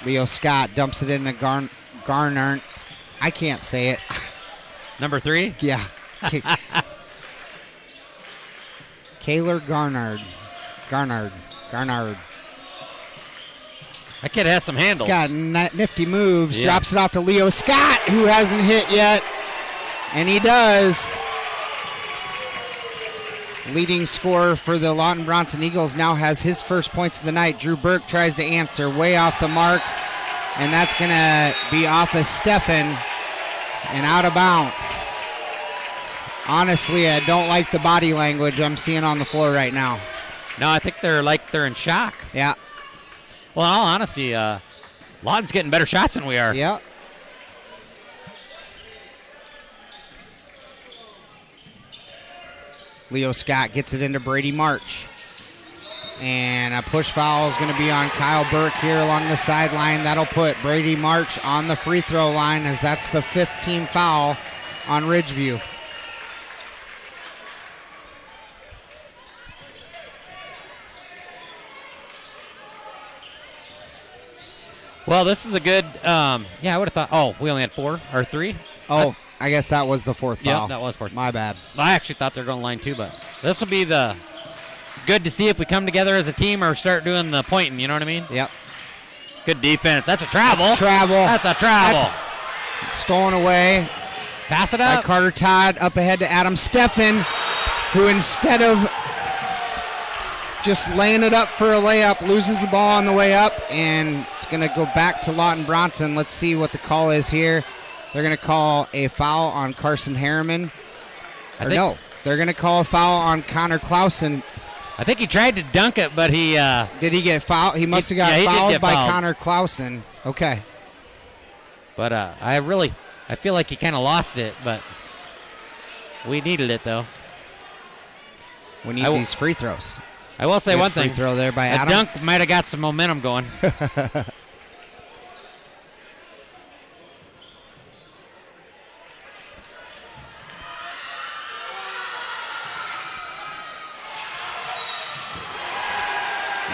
Leo Scott dumps it into Garnard. I can't say it. Number 3? Yeah. Kaylor Garnard. That kid has some handles. He's got nifty moves. Yeah. Drops it off to Leo Scott, who hasn't hit yet. And he does. Leading scorer for the Lawton-Bronson Eagles now has his first points of the night. Drew Burke tries to answer way off the mark. And that's going to be off of Steffen and out of bounds. Honestly, I don't like the body language I'm seeing on the floor right now. No, I think they're in shock. Yeah. Well, in all honesty, Lawton's getting better shots than we are. Yeah. Leo Scott gets it into Brady March. And a push foul is going to be on Kyle Burke here along the sideline. That'll put Brady March on the free throw line, as that's the 5th team foul on Ridgeview. Well, this is a good, I would have thought, we only had 4 or 3. Oh, I guess that was the 4th foul. Yeah, that was 4th. My bad. I actually thought they were going to line 2, but this will be good to see if we come together as a team or start doing the pointing, you know what I mean? Yep. Good defense. That's a travel. That's a travel. Stolen away. Pass it by up. Carter Todd, up ahead to Adam Steffen, who instead of just laying it up for a layup, loses the ball on the way up, and it's going to go back to Lawton-Bronson. Let's see what the call is here. They're going to call a foul on Carson Harriman. They're going to call a foul on Connor Clausen. I think he tried to dunk it, but he... Did he get fouled? He must have got fouled by Connor Clausen. Okay. But I feel like he kind of lost it, but we needed it, though. We need these free throws. I will say one thing. Free throw there by Adam. A dunk might have got some momentum going.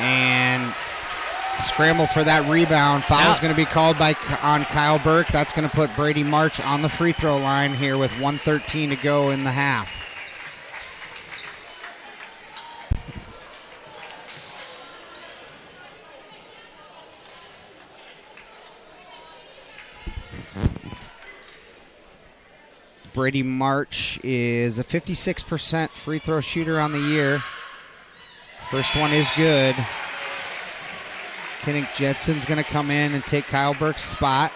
And scramble for that rebound. Foul is going to be called on Kyle Burke. That's going to put Brady March on the free throw line here with 1:13 to go in the half. Brady March is a 56% free throw shooter on the year. First one is good. Kinnick Jetson's going to come in and take Kyle Burke's spot.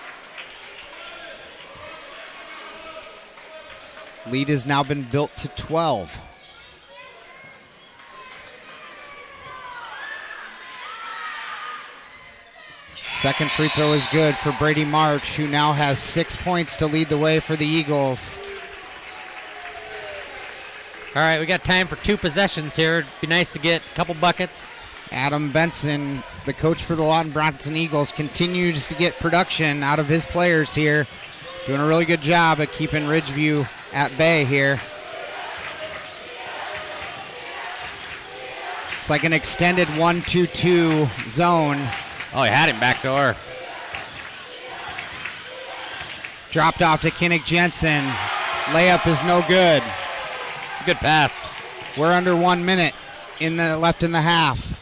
Lead has now been built to 12. Second free throw is good for Brady March, who now has 6 points to lead the way for the Eagles. All right, we got time for 2 possessions here. It'd be nice to get a couple buckets. Adam Benson, the coach for the Lawton-Bronson Eagles, continues to get production out of his players here. Doing a really good job at keeping Ridgeview at bay here. It's like an extended 1-2-2 zone. Oh, he had him backdoor. Dropped off to Kinnick Jensen. Layup is no good. Good pass. We're under 1 minute left in the half.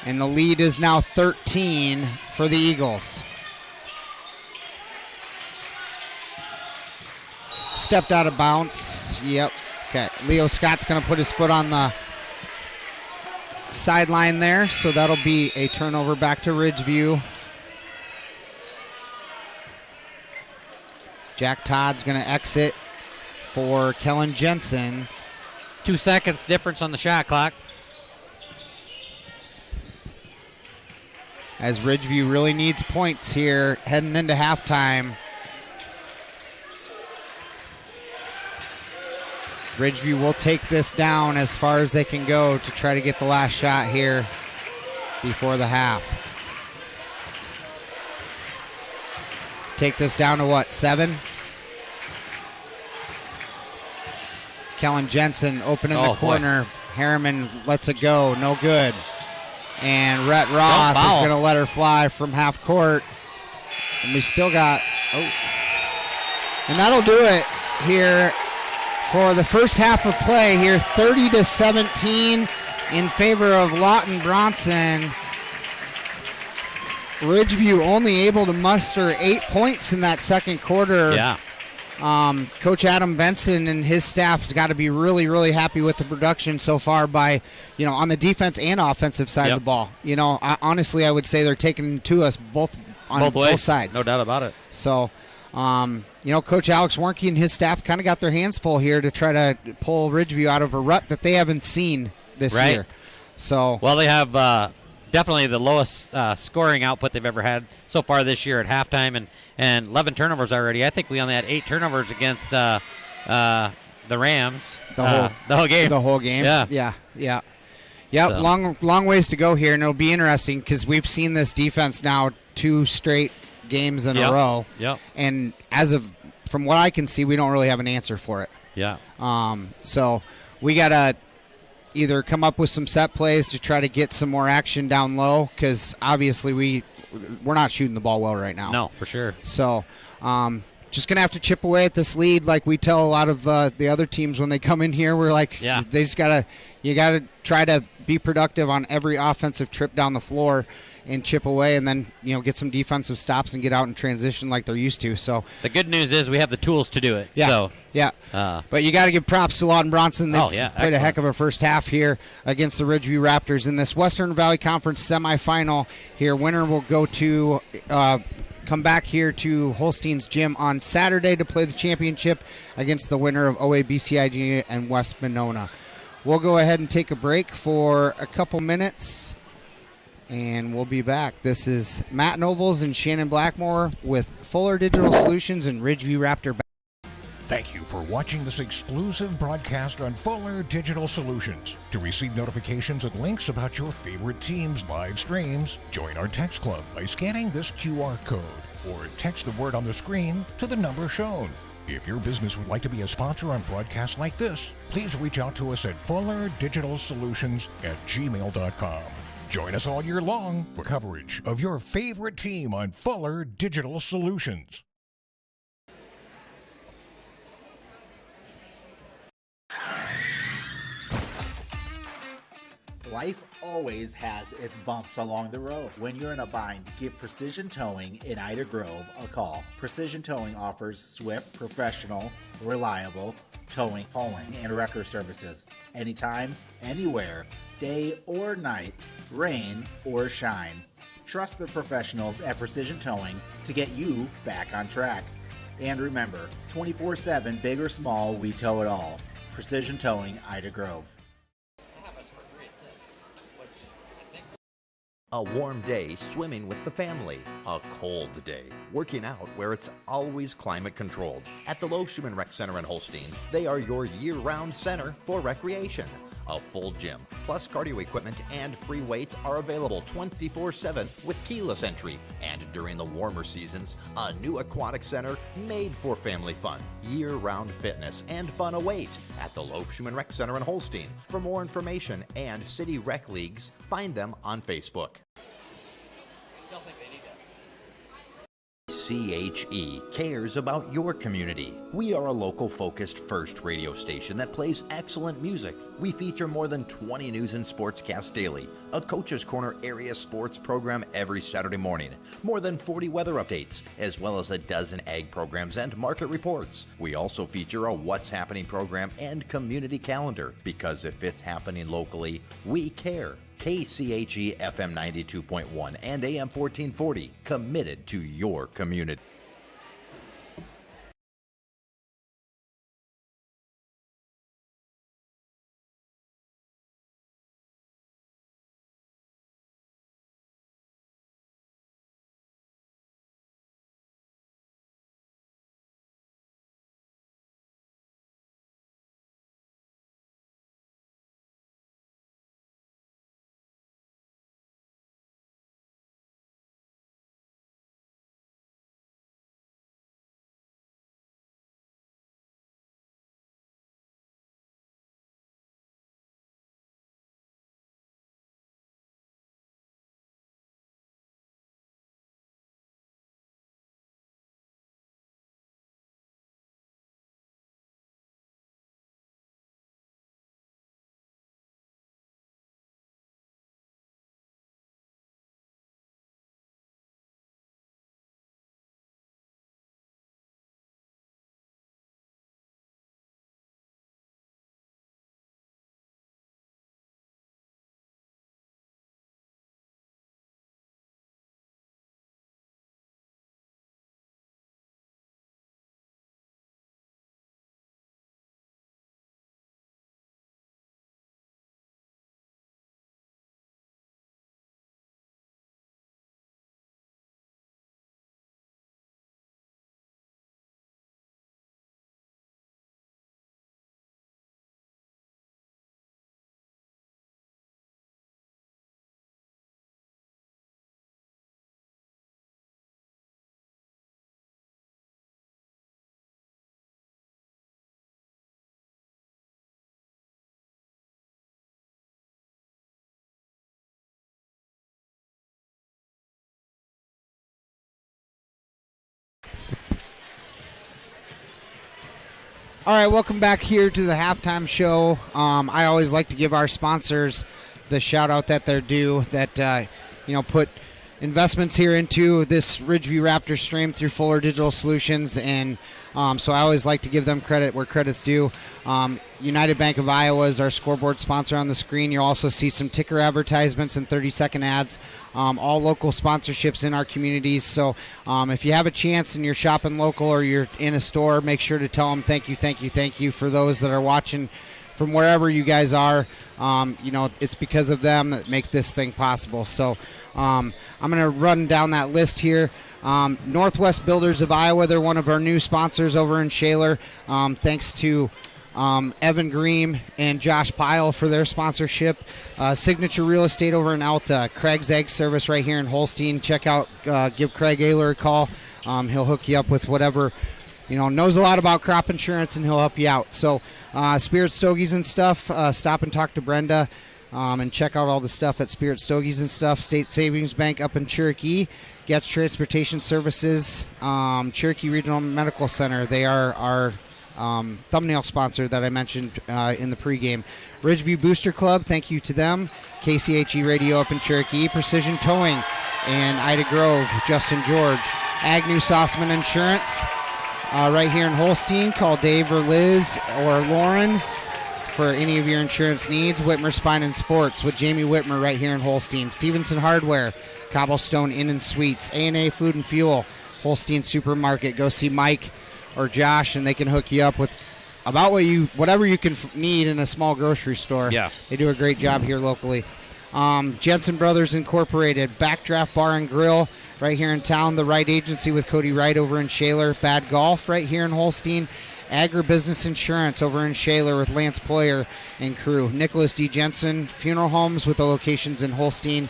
And the lead is now 13 for the Eagles. Stepped out of bounds. Yep. Okay. Leo Scott's going to put his foot on the sideline there, so that'll be a turnover back to Ridgeview. Jack Todd's going to exit for Kellen Jensen. 2 seconds difference on the shot clock. As Ridgeview really needs points here heading into halftime. Ridgeview will take this down as far as they can go to try to get the last shot here before the half. Take this down to what, 7? Kellen Jensen open in the corner. Boy. Harriman lets it go. No good. And Rhett Roth is going to let her fly from half court. And we still got... And that'll do it here for the first half of play here. 30-17 in favor of Lawton-Bronson. Ridgeview only able to muster 8 points in that second quarter. Yeah. Coach Adam Benson and his staff has got to be really, really happy with the production so far by, on the defense and offensive side of the ball. Honestly, I would say they're taking to us both sides. No doubt about it. So, Coach Alex Warnke and his staff kind of got their hands full here to try to pull Ridgeview out of a rut that they haven't seen this year. So, well, they have definitely the lowest scoring output they've ever had so far this year at halftime, and 11 turnovers already. I think we only had 8 turnovers against the Rams the whole game. The whole game. Yeah. Yep. So. Long ways to go here, and it'll be interesting because we've seen this defense now 2 straight games in a row. Yep. And from what I can see, we don't really have an answer for it. Yeah. So we gotta either come up with some set plays to try to get some more action down low, because obviously we're not shooting the ball well right now. No, for sure. So just gonna have to chip away at this lead, like we tell a lot of the other teams when they come in here. We're like, they just you gotta try to be productive on every offensive trip down the floor and chip away, and then get some defensive stops and get out and transition like they're used to. So the good news is we have the tools to do it. Yeah, so, but you got to give props to Lawton-Bronson. They've played excellent. a heck of a first half here against the Ridgeview Raptors in this Western Valley Conference semifinal. Here, winner will go to come back here to Holstein's Gym on Saturday to play the championship against the winner of OABCIG and West Monona. We'll go ahead and take a break for a couple minutes, and we'll be back. This is Matt Nobles and Shannon Blackmore with Fuller Digital Solutions and Ridgeview Raptor. Thank you for watching this exclusive broadcast on Fuller Digital Solutions. To receive notifications and links about your favorite team's live streams, join our text club by scanning this QR code or text the word on the screen to the number shown. If your business would like to be a sponsor on broadcasts like this, please reach out to us at fullerdigitalsolutions@gmail.com. Join us all year long for coverage of your favorite team on Fuller Digital Solutions. Life always has its bumps along the road. When you're in a bind, give Precision Towing in Ida Grove a call. Precision Towing offers swift, professional, reliable towing, hauling, and wrecker services. Anytime, anywhere, day or night, rain or shine. Trust the professionals at Precision Towing to get you back on track. And remember, 24/7, big or small, we tow it all. Precision Towing, Ida Grove. A warm day swimming with the family. A cold day working out where it's always climate controlled. At the Lawton Rec Center in Holstein, they are your year-round center for recreation. A full gym, plus cardio equipment and free weights are available 24/7 with keyless entry. And during the warmer seasons, a new aquatic center made for family fun. Year-round fitness and fun await at the Lawton Rec Center in Holstein. For more information and city rec leagues, find them on Facebook. CHE cares about your community. We are a local-focused first radio station that plays excellent music. We feature more than 20 news and sportscasts daily, a Coach's Corner area sports program every Saturday morning, more than 40 weather updates, as well as a dozen ag programs and market reports. We also feature a What's Happening program and community calendar, because if it's happening locally, we care. KCHE FM 92.1 and AM 1440, committed to your community. All right, welcome back here to the halftime show. I always like to give our sponsors the shout out that they're due, that put investments here into this Ridgeview Raptor stream through Fuller Digital Solutions, and so I always like to give them credit where credit's due. United Bank of Iowa is our scoreboard sponsor on the screen. You'll also see some ticker advertisements and 30-second ads, all local sponsorships in our communities. So if you have a chance and you're shopping local or you're in a store, make sure to tell them thank you for those that are watching from wherever you guys are. It's because of them that make this thing possible. So I'm going to run down that list here. Northwest Builders of Iowa, they're one of our new sponsors over in Shaler. Thanks to Evan Green and Josh Pyle for their sponsorship. Signature Real Estate over in Alta. Craig's Egg Service right here in Holstein. Check out, give Craig Ayler a call. He'll hook you up with whatever, knows a lot about crop insurance, and he'll help you out. So Spirit Stogies and stuff, stop and talk to Brenda. And check out all the stuff at Spirit Stogies and stuff. State Savings Bank up in Cherokee. Getz Transportation Services, Cherokee Regional Medical Center. They are our thumbnail sponsor that I mentioned in the pregame. Ridgeview Booster Club, thank you to them. KCHE Radio up in Cherokee. Precision Towing and Ida Grove, Justin George. Agnew Sossman Insurance right here in Holstein. Call Dave or Liz or Lauren for any of your insurance needs. Whitmer Spine and Sports with Jamie Whitmer right here in Holstein. Stevenson Hardware, Cobblestone Inn and Suites. A&A Food and Fuel, Holstein Supermarket. Go see Mike or Josh, and they can hook you up with about whatever you can need in a small grocery store. Yeah. They do a great job here locally. Jensen Brothers Incorporated, Backdraft Bar and Grill right here in town. The Wright Agency with Cody Wright over in Shaler. Bad Golf right here in Holstein. Agribusiness Insurance over in Shaler with Lance Ployer and crew. Nicholas D. Jensen Funeral Homes with the locations in Holstein,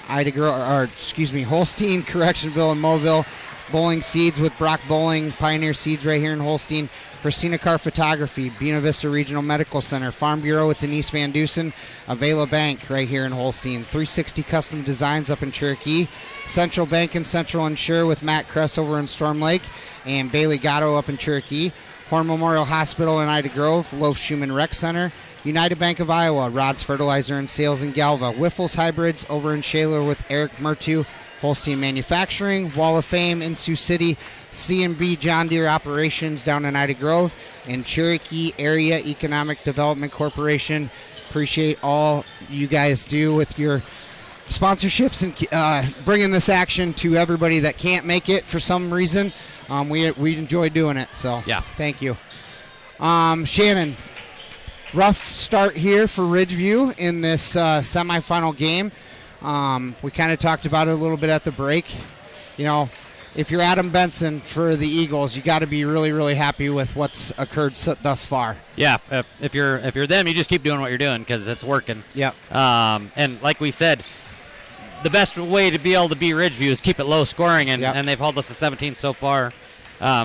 Holstein, Correctionville, and Mobile. Bowling Seeds with Brock Bowling, Pioneer Seeds right here in Holstein. Christina Carr Photography, Buena Vista Regional Medical Center. Farm Bureau with Denise Van Dusen. Avela Bank right here in Holstein. 360 Custom Designs up in Cherokee. Central Bank and Central Insure with Matt Kress over in Storm Lake. And Bailey Gatto up in Cherokee. Horn Memorial Hospital in Ida Grove. Loaf Schumann Rec Center. United Bank of Iowa, Rod's Fertilizer and Sales in Galva. Wiffles Hybrids over in Shaler with Eric Mertu. Holstein Manufacturing, Wall of Fame in Sioux City, C&B John Deere Operations down in Ida Grove, and Cherokee Area Economic Development Corporation. Appreciate all you guys do with your sponsorships and bringing this action to everybody that can't make it for some reason. We enjoy doing it, so yeah. Thank you. Shannon, rough start here for Ridgeview in this semifinal game. We kind of talked about it a little bit at the break. If you're Adam Benson for the Eagles, you got to be really, really happy with what's occurred thus far. Yeah, if you're them, you just keep doing what you're doing because it's working. Yeah. And like we said, the best way to be able to beat Ridgeview is keep it low scoring, and they've held us to 17 so far.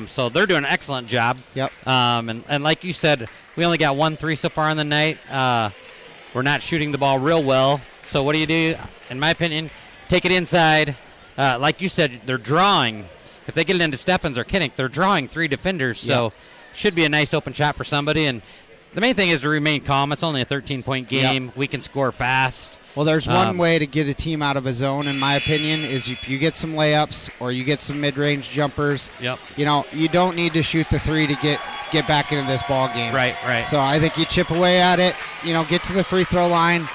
So they're doing an excellent job. Yep. And like you said, we only got 1-3 so far on the night. We're not shooting the ball real well. So what do? In my opinion, take it inside. Like you said, they're drawing. If they get it into Steffens or Kinnick, they're drawing 3 defenders. So should be a nice open shot for somebody. And the main thing is to remain calm. It's only a 13-point game. Yep. We can score fast. Well, there's one way to get a team out of a zone, in my opinion, is if you get some layups or you get some mid-range jumpers. Yep. You don't need to shoot the 3 to get back into this ball game. Right. So I think you chip away at it, get to the free throw line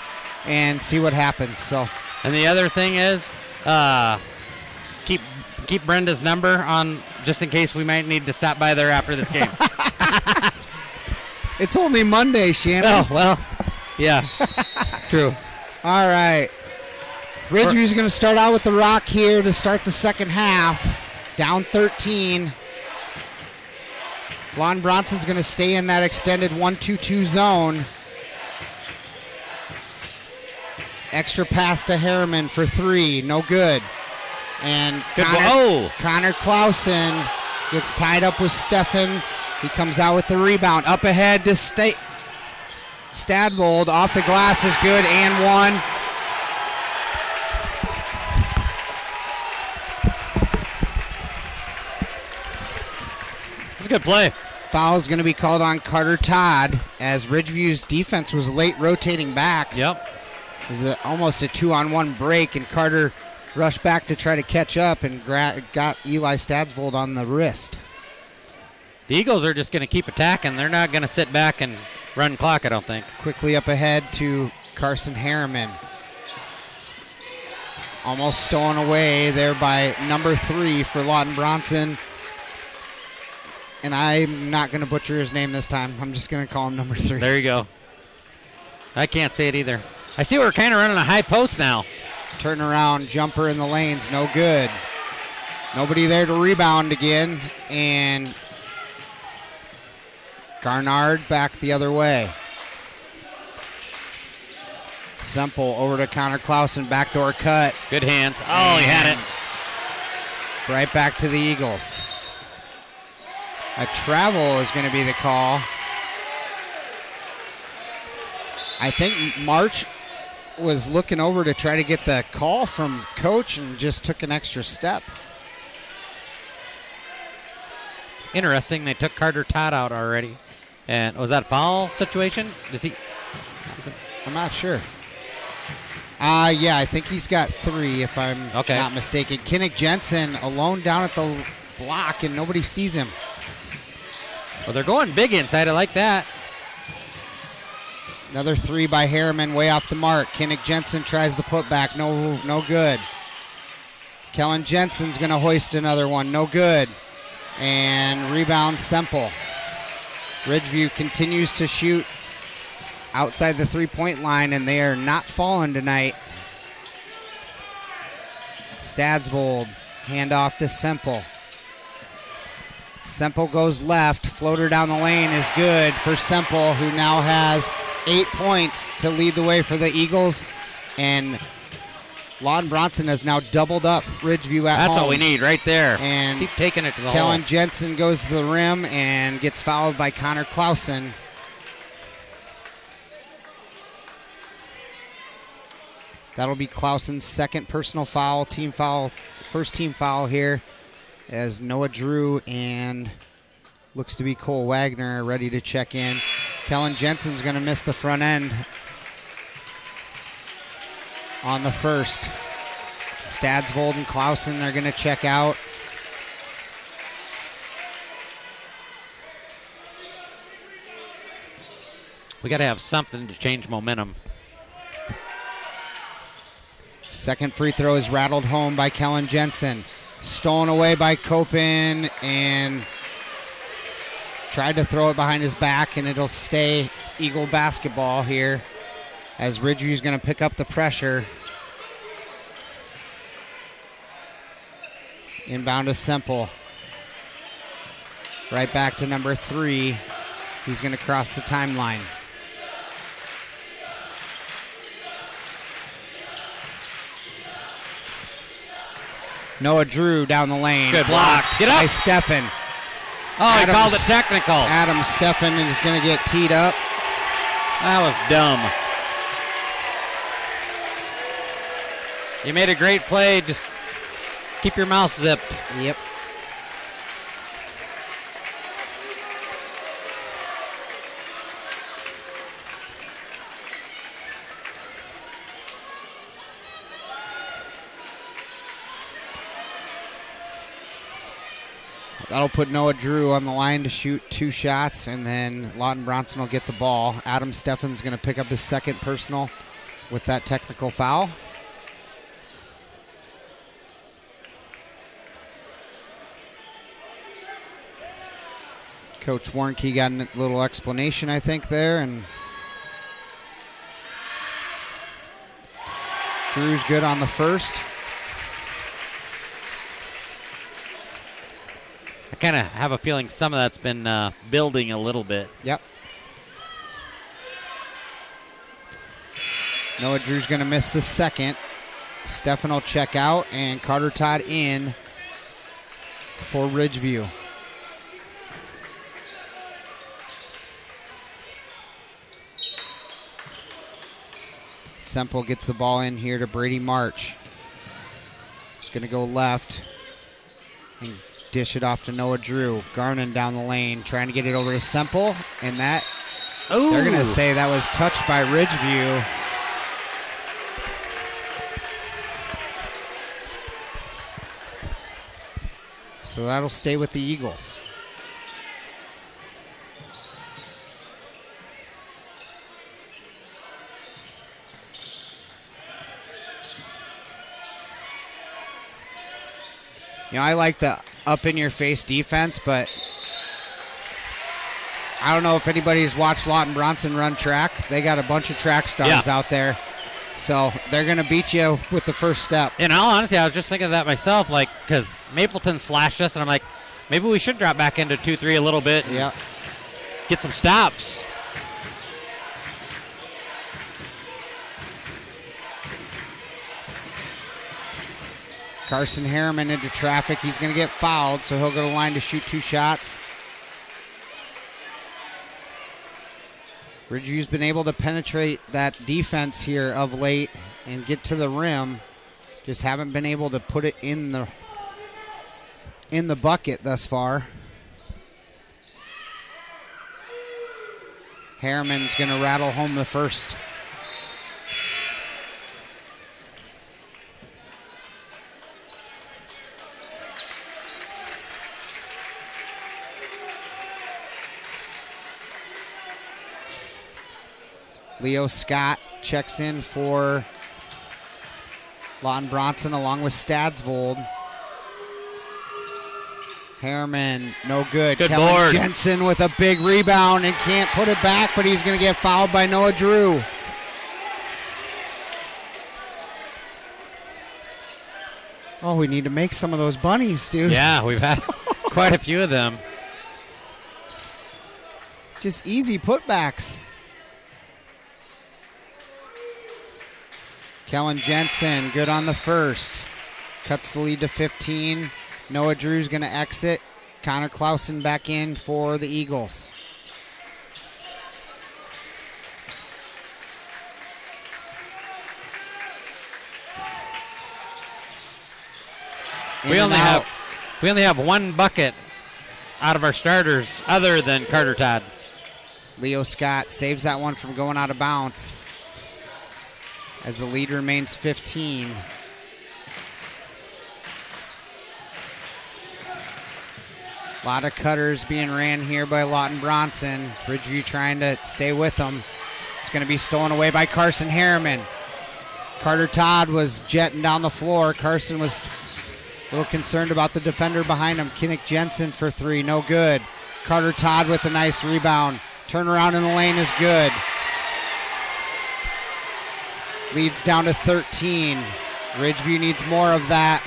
and see what happens. So. And the other thing is, keep Brenda's number on just in case we might need to stop by there after this game. It's only Monday, Shannon. Oh, well, yeah, true. All right. Ridgeview's going to start out with the rock here to start the second half. Down 13. Lawton-Bronson's going to stay in that extended 1-2-2 zone. Extra pass to Harriman for 3. No good. And Connor Clausen gets tied up with Steffen. He comes out with the rebound. Up ahead to Stadvold. Off the glass is good and 1. It's a good play. Foul is going to be called on Carter Todd as Ridgeview's defense was late rotating back. Yep. It was almost a 2-on-1 break, and Carter rushed back to try to catch up and got Eli Stadsvold on the wrist. The Eagles are just going to keep attacking. They're not going to sit back and run clock, I don't think. Quickly up ahead to Carson Harriman. Almost stolen away there by number 3 for Lawton-Bronson. And I'm not going to butcher his name this time. I'm just going to call him number 3. There you go. I can't say it either. I see we're kind of running a high post now. Turn around, jumper in the lanes, no good. Nobody there to rebound again. And Garnard back the other way. Semple over to Connor Clausen, backdoor cut. Good hands. Oh, he had it. Right back to the Eagles. A travel is going to be the call. I think March was looking over to try to get the call from coach and just took an extra step. Interesting. They took Carter Todd out already. And was that a foul situation? I'm not sure. Yeah, I think he's got 3 if I'm not mistaken. Kinnick Jensen alone down at the block and nobody sees him. Well, they're going big inside. I like that. Another 3 by Harriman, way off the mark. Kinnick Jensen tries the putback. No good. Kellen Jensen's going to hoist another one. No good. And rebound Semple. Ridgeview continues to shoot outside the three-point line, and they are not falling tonight. Stadsvold, handoff to Semple. Semple goes left. Floater down the lane is good for Semple, who now has 8 points to lead the way for the Eagles. And Lawton-Bronson has now doubled up Ridgeview at home. That's all we need right there. And keep taking it to the Kellen hole. Jensen goes to the rim and gets fouled by Connor Clausen. That'll be Clausen's second personal foul, team foul, first team foul here, as Noah Drew and looks to be Cole Wagner are ready to check in. Kellen Jensen's going to miss the front end on the first. Stadsvold and Clausen are going to check out. We got to have something to change momentum. Second free throw is rattled home by Kellen Jensen. Stolen away by Copen and tried to throw it behind his back, and it'll stay Eagle basketball here as Ridgeview's going to pick up the pressure. Inbound to Semple. Right back to number 3. He's going to cross the timeline. Noah Drew down the lane. Good block. Get up. By Steffen. Oh, he called it technical. Adam Steffen is going to get teed up. That was dumb. You made a great play. Just keep your mouth zipped. Yep. That'll put Noah Drew on the line to shoot 2 shots, and then Lawton-Bronson will get the ball. Adam Steffen's going to pick up his second personal with that technical foul. Coach Warnke got a little explanation, I think, there, and Drew's good on the first. I kind of have a feeling some of that's been building a little bit. Yep. Noah Drew's going to miss the second. Steffen will check out, and Carter Todd in for Ridgeview. Semple gets the ball in here to Brady March. He's going to go left and Dish it off to Noah Drew. Garnon down the lane, trying to get it over to Semple, and that, Ooh. They're going to say that was touched by Ridgeview. So that'll stay with the Eagles. You know, I like the up-in-your-face defense, but I don't know if anybody's watched Lawton-Bronson run track. They got a bunch of track stars out there. So they're going to beat you with the first step. In all honesty, I was just thinking of that myself, like, because Mapleton slashed us, and I'm like, maybe we should drop back into 2-3 a little bit and get some stops. Carson Harriman into traffic. He's going to get fouled, so he'll go to the line to shoot 2 shots. Ridgeview's been able to penetrate that defense here of late and get to the rim. Just haven't been able to put it in the bucket thus far. Harriman's going to rattle home the first. Leo Scott checks in for Lawton-Bronson along with Stadsvold. Harriman, no good. Good Kellen board. Jensen with a big rebound and can't put it back, but he's going to get fouled by Noah Drew. Oh, we need to make some of those bunnies, dude. Yeah, we've had quite a few of them. Just easy putbacks. Kellen Jensen, good on the first. Cuts the lead to 15. Noah Drew's going to exit. Connor Clausen back in for the Eagles. We only have one bucket out of our starters other than Carter Todd. Leo Scott saves that one from going out of bounds as the lead remains 15. A lot of cutters being ran here by Lawton-Bronson. Ridgeview trying to stay with them. It's going to be stolen away by Carson Harriman. Carter Todd was jetting down the floor. Carson was a little concerned about the defender behind him. Kinnick Jensen for 3, no good. Carter Todd with a nice rebound. Turnaround in the lane is good. Leads down to 13. Ridgeview needs more of that.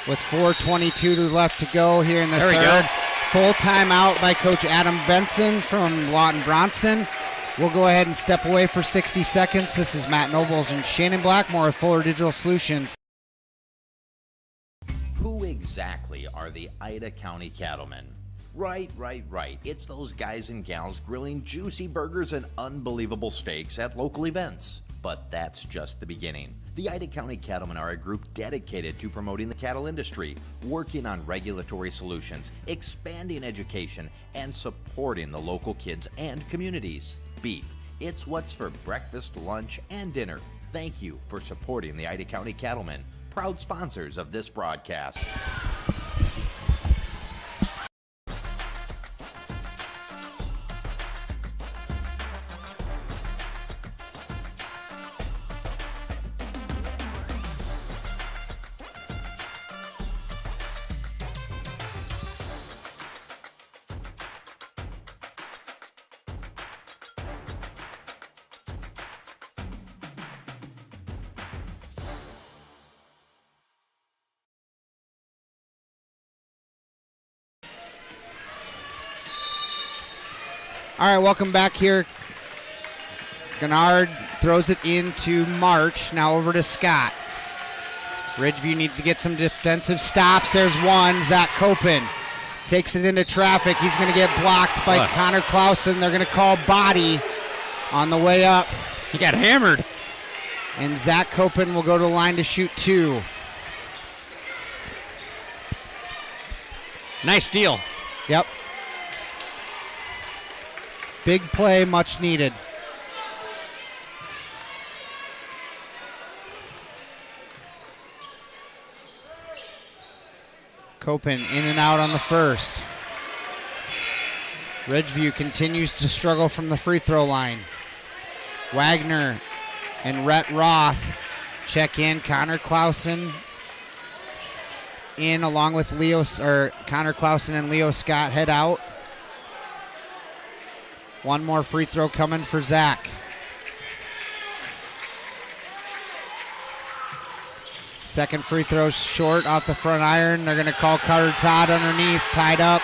With 4:22 left to go here in the third. There we go. Full timeout by Coach Adam Benson from Lawton-Bronson. We'll go ahead and step away for 60 seconds. This is Matt Nobles and Shannon Blackmore of Fuller Digital Solutions. Who exactly are the Ida County Cattlemen? Right. It's those guys and gals grilling juicy burgers and unbelievable steaks at local events. But that's just the beginning. The Ida County Cattlemen are a group dedicated to promoting the cattle industry, working on regulatory solutions, expanding education, and supporting the local kids and communities. Beef, it's what's for breakfast, lunch, and dinner. Thank you for supporting the Ida County Cattlemen, proud sponsors of this broadcast. All right, welcome back here. Gennard throws it into March. Now over to Scott. Ridgeview needs to get some defensive stops. There's one. Zach Copen takes it into traffic. He's going to get blocked by Connor Clausen. They're going to call body on the way up. He got hammered. And Zach Copen will go to the line to shoot 2. Nice steal. Yep. Big play, much needed. Copen in and out on the first. Ridgeview continues to struggle from the free throw line. Wagner and Rhett Roth check in. Connor Clausen in along with Connor Clausen and Leo Scott head out. One more free throw coming for Zach. Second free throw short off the front iron. They're going to call Carter Todd underneath, tied up,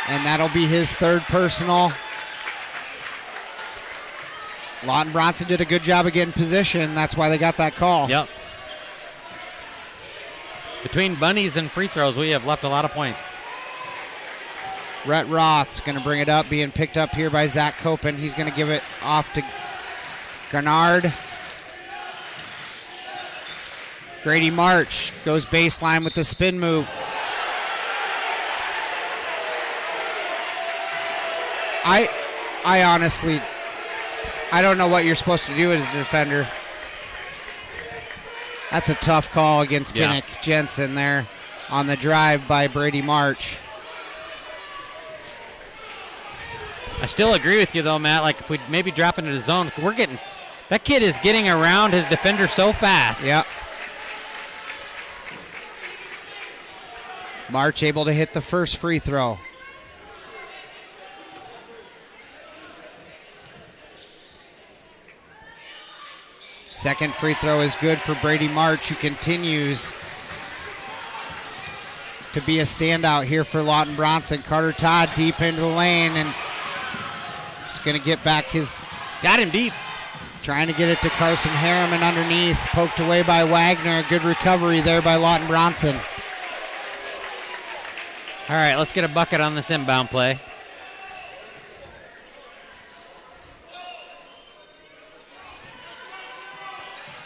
and that'll be his third personal. Lawton-Bronson did a good job of getting position. That's why they got that call. Yep. Between bunnies and free throws, we have left a lot of points. Rhett Roth's going to bring it up, being picked up here by Zach Copen. He's going to give it off to Garnard. Grady March goes baseline with the spin move. I honestly, I don't know what you're supposed to do as a defender. That's a tough call against Kinnick Jensen there on the drive by Brady March. I still agree with you, though, Matt. Like, if we maybe drop into the zone, that kid is getting around his defender so fast. Yep. March able to hit the first free throw. Second free throw is good for Brady March, who continues to be a standout here for Lawton-Bronson. Carter Todd deep into the lane, and he's going to get back his... Got him deep. Trying to get it to Carson Harriman underneath. Poked away by Wagner. Good recovery there by Lawton-Bronson. All right, let's get a bucket on this inbound play.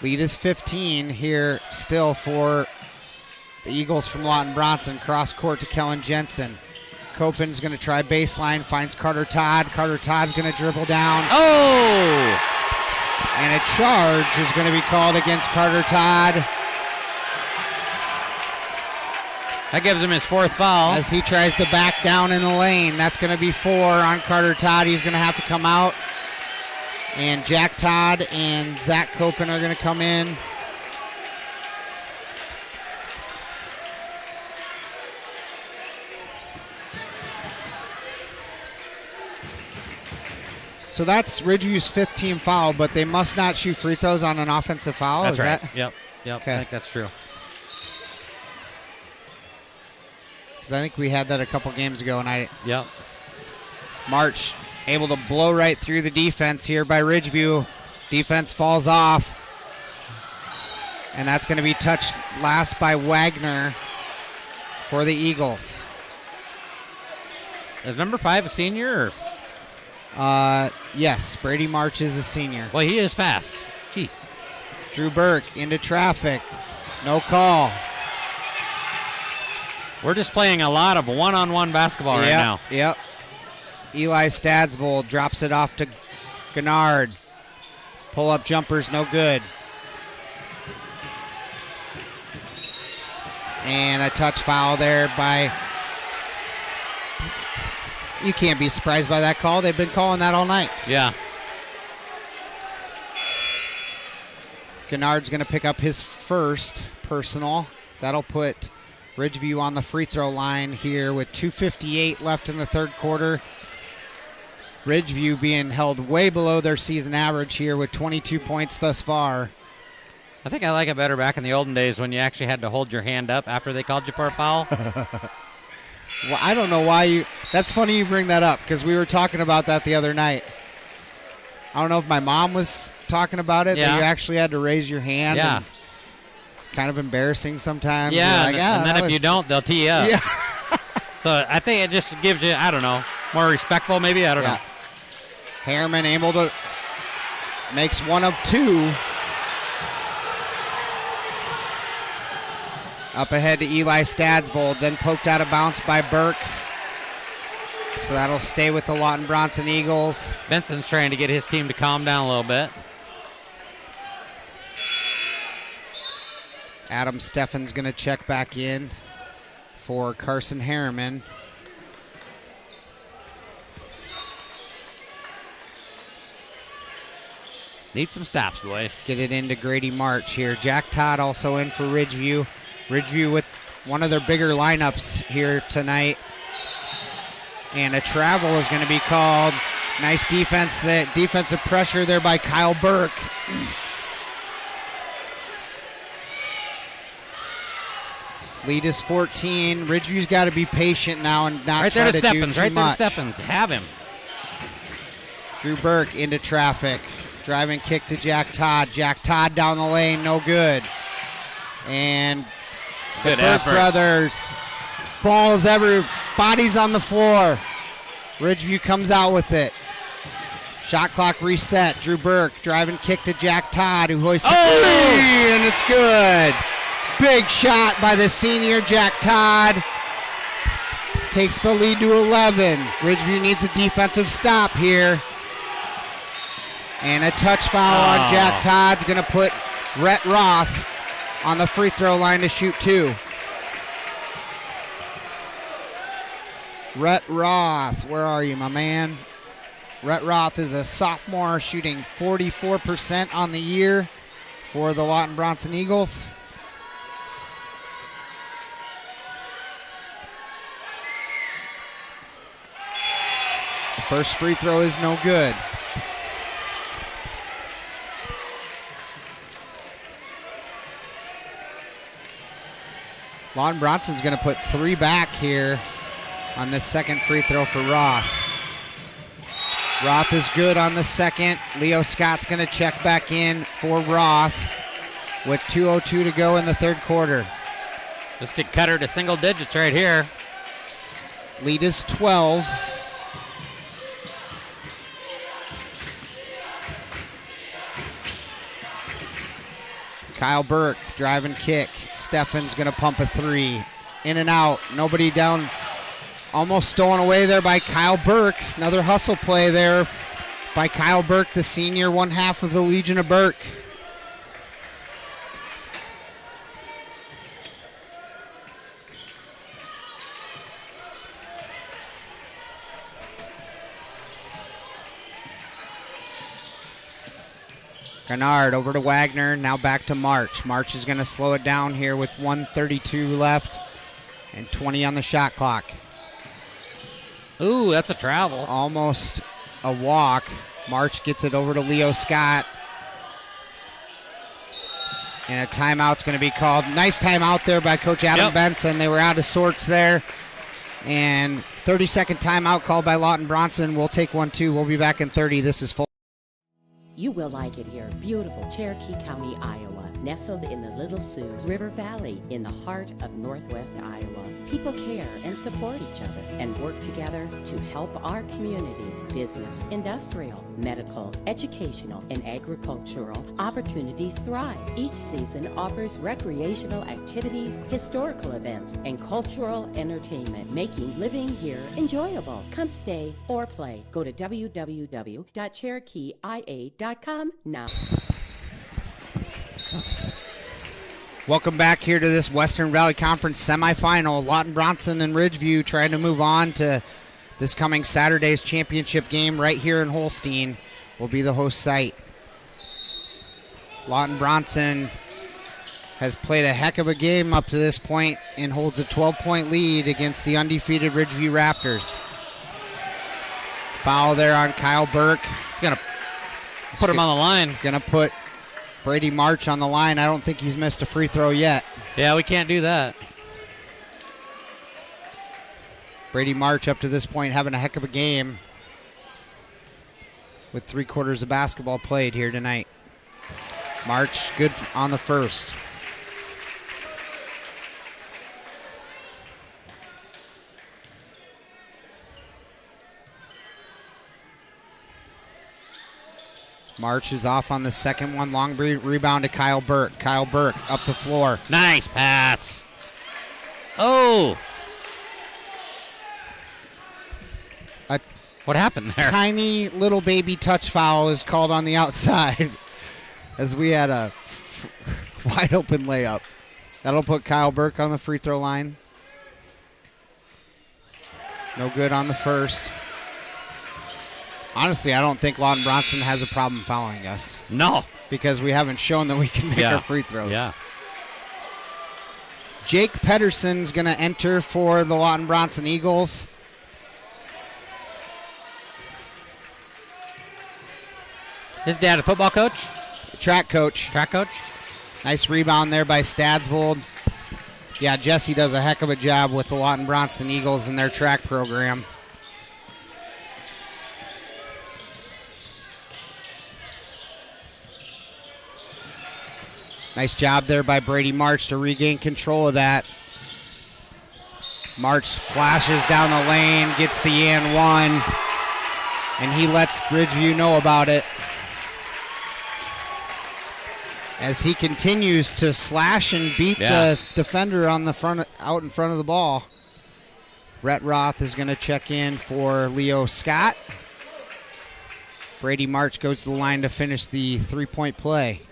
Lead is 15 here still for the Eagles from Lawton-Bronson. Cross court to Kellen Jensen. Copen's going to try baseline, finds Carter Todd. Carter Todd's going to dribble down. Oh! And a charge is going to be called against Carter Todd. That gives him his fourth foul. As he tries to back down in the lane. That's going to be 4 on Carter Todd. He's going to have to come out. And Jack Todd and Zach Copen are going to come in. So that's Ridgeview's 5th team foul, but they must not shoot free throws on an offensive foul. That's Is right. that? Yep. Okay. I think that's true. Because I think we had that a couple games ago, and Yep. March able to blow right through the defense here by Ridgeview. Defense falls off. And that's going to be touched last by Wagner for the Eagles. Is number 5 a senior? Yes, Brady March is a senior. Well, he is fast. Jeez. Drew Burke into traffic. No call. We're just playing a lot of one-on-one basketball right now. Yep. Eli Stadsvold drops it off to Gennard. Pull-up jumper's no good. And a touch foul there by... You can't be surprised by that call. They've been calling that all night. Yeah. Gennard's going to pick up his first personal. That'll put Ridgeview on the free throw line here with 2:58 left in the third quarter. Ridgeview being held way below their season average here with 22 points thus far. I think I like it better back in the olden days when you actually had to hold your hand up after they called you for a foul. Well, I don't know why you... That's funny you bring that up because we were talking about that the other night. I don't know if my mom was talking about it, that you actually had to raise your hand. Yeah. And it's kind of embarrassing sometimes. Yeah, like, and then if you don't, they'll tee you up. Yeah. So I think it just gives you, I don't know, more respectful maybe? I don't know. Harriman able to... Makes one of 2. Up ahead to Eli Stadsvold, then poked out of bounds by Burke. So that'll stay with the Lawton-Bronson Eagles. Benson's trying to get his team to calm down a little bit. Adam Steffen's going to check back in for Carson Harriman. Need some stops, boys. Get it into Grady March here. Jack Todd also in for Ridgeview. Ridgeview with one of their bigger lineups here tonight. And a travel is going to be called. Nice defense, that defensive pressure there by Kyle Burke. Lead is 14. Ridgeview's got to be patient now and not right try there to to do Steffens, too right much. there to Steffens. Have him. Drew Burke into traffic. Driving kick to Jack Todd. Jack Todd down the lane, no good. And Good the Burke effort. brothers. Balls every, bodies on the floor. Ridgeview comes out with it. Shot clock reset. Drew Burke driving kick to Jack Todd, who hoists the three, and it's good. Big shot by the senior Jack Todd. Takes the lead to 11. Ridgeview needs a defensive stop here. And a touch foul on Jack Todd's going to put Rhett Roth on the free throw line to shoot 2. Rhett Roth, where are you, my man? Rhett Roth is a sophomore shooting 44% on the year for the Lawton-Bronson Eagles. The first free throw is no good. Lawton-Bronson's going to put 3 back here on this second free throw for Roth. Roth is good on the second. Leo Scott's going to check back in for Roth with 2:02 to go in the third quarter. This could cut her to single digits right here. Lead is 12. Kyle Burke, drive and kick. Steffen's going to pump a 3. In and out. Nobody down. Almost stolen away there by Kyle Burke. Another hustle play there by Kyle Burke, the senior, one half of the Legion of Burke. Gennard over to Wagner, now back to March. March is going to slow it down here with 1:32 left and 20 on the shot clock. Ooh, that's a travel. Almost a walk. March gets it over to Leo Scott. And a timeout's going to be called. Nice timeout there by Coach Adam Benson. They were out of sorts there. And 30-second timeout called by Lawton-Bronson. We'll take one, too. We'll be back in 30. This is full. You will like it here. Beautiful Cherokee County, Iowa, nestled in the Little Sioux River Valley in the heart of Northwest Iowa. People care and support each other and work together to help our communities, business, industrial, medical, educational, and agricultural opportunities thrive. Each season offers recreational activities, historical events, and cultural entertainment, making living here enjoyable. Come stay or play. Go to www.cherokeeia.com now. Welcome back here to this Western Valley Conference semifinal. Lawton-Bronson and Ridgeview trying to move on to this coming Saturday's championship game right here in Holstein will be the host site. Lawton-Bronson has played a heck of a game up to this point and holds a 12-point lead against the undefeated Ridgeview Raptors. Foul there on Kyle Burke. It's going to put him on the line. Going to put Brady March on the line. I don't think he's missed a free throw yet. Yeah, we can't do that. Brady March up to this point having a heck of a game with 3 quarters of basketball played here tonight. March good on the first. March is off on the second one. Long rebound to Kyle Burke. Kyle Burke up the floor. Nice pass. Oh. A What happened there? tiny little baby touch foul is called on the outside as we had a wide open layup. That'll put Kyle Burke on the free throw line. No good on the first. Honestly, I don't think Lawton-Bronson has a problem fouling us. No. Because we haven't shown that we can make our free throws. Yeah. Jake Pedersen's going to enter for the Lawton-Bronson Eagles. His dad a football coach? Track coach. Track coach. Nice rebound there by Stadsvold. Yeah, Jesse does a heck of a job with the Lawton-Bronson Eagles and their track program. Nice job there by Brady March to regain control of that. March flashes down the lane, gets the and one, and he lets Ridgeview know about it. As he continues to slash and beat the defender on the front, out in front of the ball. Rhett Roth is going to check in for Leo Scott. Brady March goes to the line to finish the three-point play.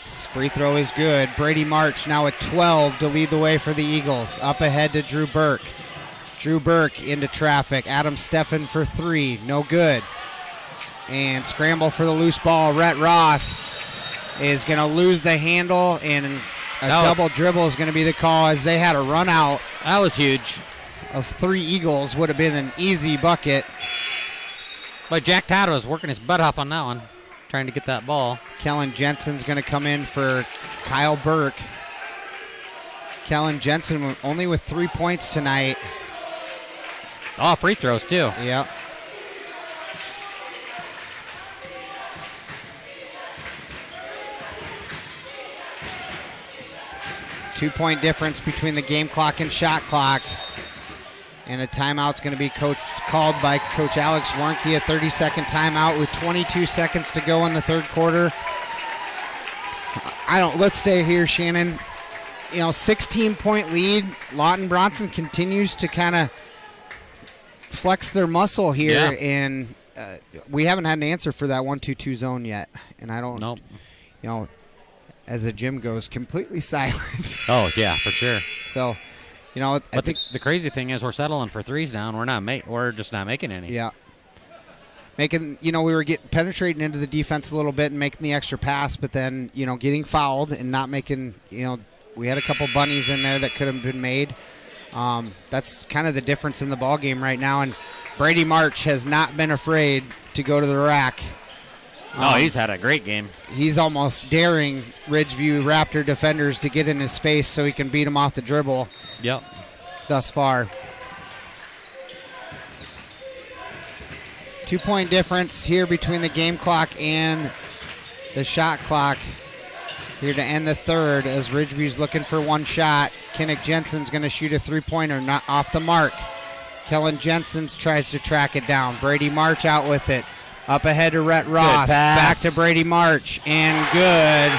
This free throw is good. Brady March now at 12 to lead the way for the Eagles. Up ahead to Drew Burke. Drew Burke into traffic. Adam Steffen for three. No good. And scramble for the loose ball. Rhett Roth is going to lose the handle, and a double dribble is going to be the call as they had a run out. That was huge. Of three Eagles would have been an easy bucket. But Jack Todd was working his butt off on that one, trying to get that ball. Kellen Jensen's going to come in for Kyle Burke. Kellen Jensen only with 3 points tonight. Oh, free throws too. Yep. Two-point difference between the game clock and shot clock. And a timeout's going to be called by Coach Alex Warnke, a 30-second timeout with 22 seconds to go in the third quarter. Let's stay here, Shannon. 16-point lead. Lawton-Bronson continues to kind of flex their muscle here, and we haven't had an answer for that 1-2-2 zone yet. And I don't, as the gym goes, completely silent. Oh, yeah, for sure. So, I think the crazy thing is we're settling for threes down. We're just not making any. Yeah. We were penetrating into the defense a little bit and making the extra pass, but then, getting fouled and not making, we had a couple bunnies in there that could have been made. That's kind of the difference in the ball game right now. And Brady March has not been afraid to go to the rack. He's had a great game. He's almost daring Ridgeview Raptor defenders to get in his face so he can beat him off the dribble. Yep. Thus far. 2-point difference here between the game clock and the shot clock here to end the third as Ridgeview's looking for one shot. Kinnick Jensen's going to shoot a three-pointer, not off the mark. Kellen Jensen tries to track it down. Brady March out with it. Up ahead to Rhett Roth. Back to Brady March. And good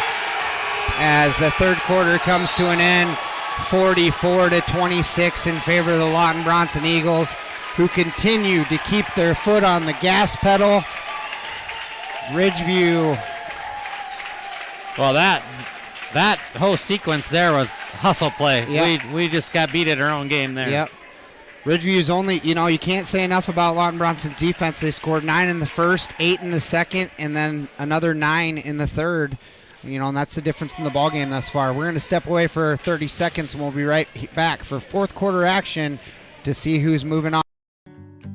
as the third quarter comes to an end. 44-26 in favor of the Lawton-Bronson Eagles, who continue to keep their foot on the gas pedal. Ridgeview. Well, that whole sequence there was hustle play. Yep. We just got beat at our own game there. Yep. Ridgeview's only, you can't say enough about Lawton-Bronson's defense. They scored 9 in the first, 8 in the second, and then another 9 in the third. And that's the difference in the ballgame thus far. We're going to step away for 30 seconds, and we'll be right back for fourth quarter action to see who's moving on.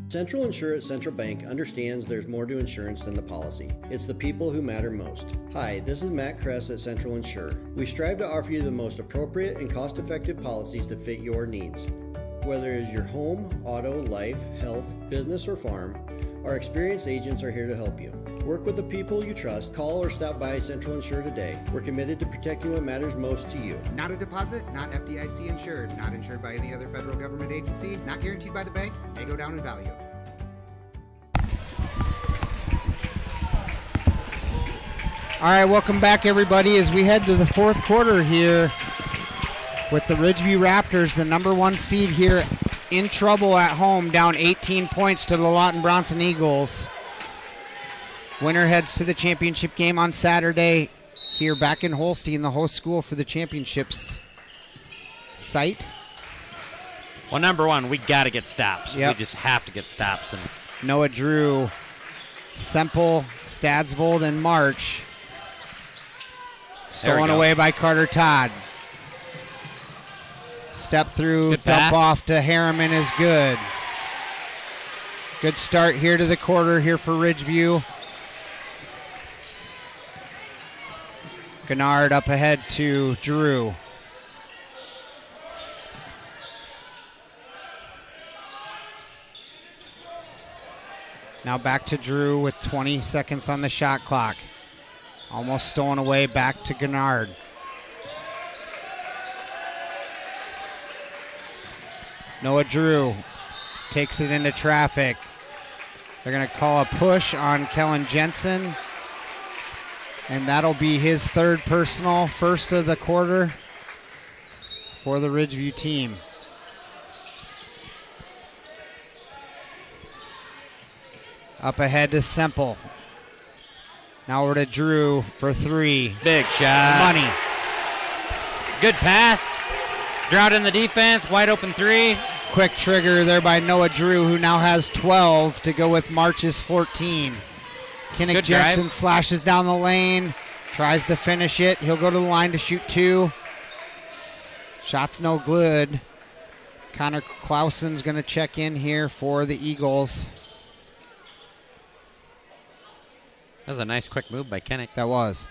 Central Insure at Central Bank understands there's more to insurance than the policy. It's the people who matter most. Hi, this is Matt Kress at Central Insure. We strive to offer you the most appropriate and cost-effective policies to fit your needs. Whether it is your home, auto, life, health, business, or farm, our experienced agents are here to help you. Work with the people you trust. Call or stop by Central Insure today. We're committed to protecting what matters most to you. Not a deposit, not FDIC insured, not insured by any other federal government agency, not guaranteed by the bank, may go down in value. All right, welcome back, everybody, as we head to the fourth quarter here with the Ridgeview Raptors, the number 1 seed here, in trouble at home, down 18 points to the Lawton-Bronson Eagles. Winner heads to the championship game on Saturday here back in Holstein, the host school for the championships site. Well, number 1, we got to get stops. Yep. We just have to get stops. And Noah Drew, Semple, Stadsvold, and March. Stolen away by Carter Todd. Step through, Good dump pass. off to Harriman is good. Good start here to the quarter here for Ridgeview. Gennard up ahead to Drew. Now back to Drew with 20 seconds on the shot clock. Almost stolen away, back to Gennard. Noah Drew takes it into traffic. They're going to call a push on Kellen Jensen. And that'll be his third personal, first of the quarter for the Ridgeview team. Up ahead to Semple. Now over to Drew for 3. Big shot. Money. Good pass. Drought in the defense. Wide open 3. Quick trigger there by Noah Drew, who now has 12 to go with March's 14. Kinnick Good Jensen drive. slashes down the lane. Tries to finish it. He'll go to the line to shoot 2. Shot's no good. Connor Clausen's going to check in here for the Eagles. That was a nice quick move by Kinnick. That was.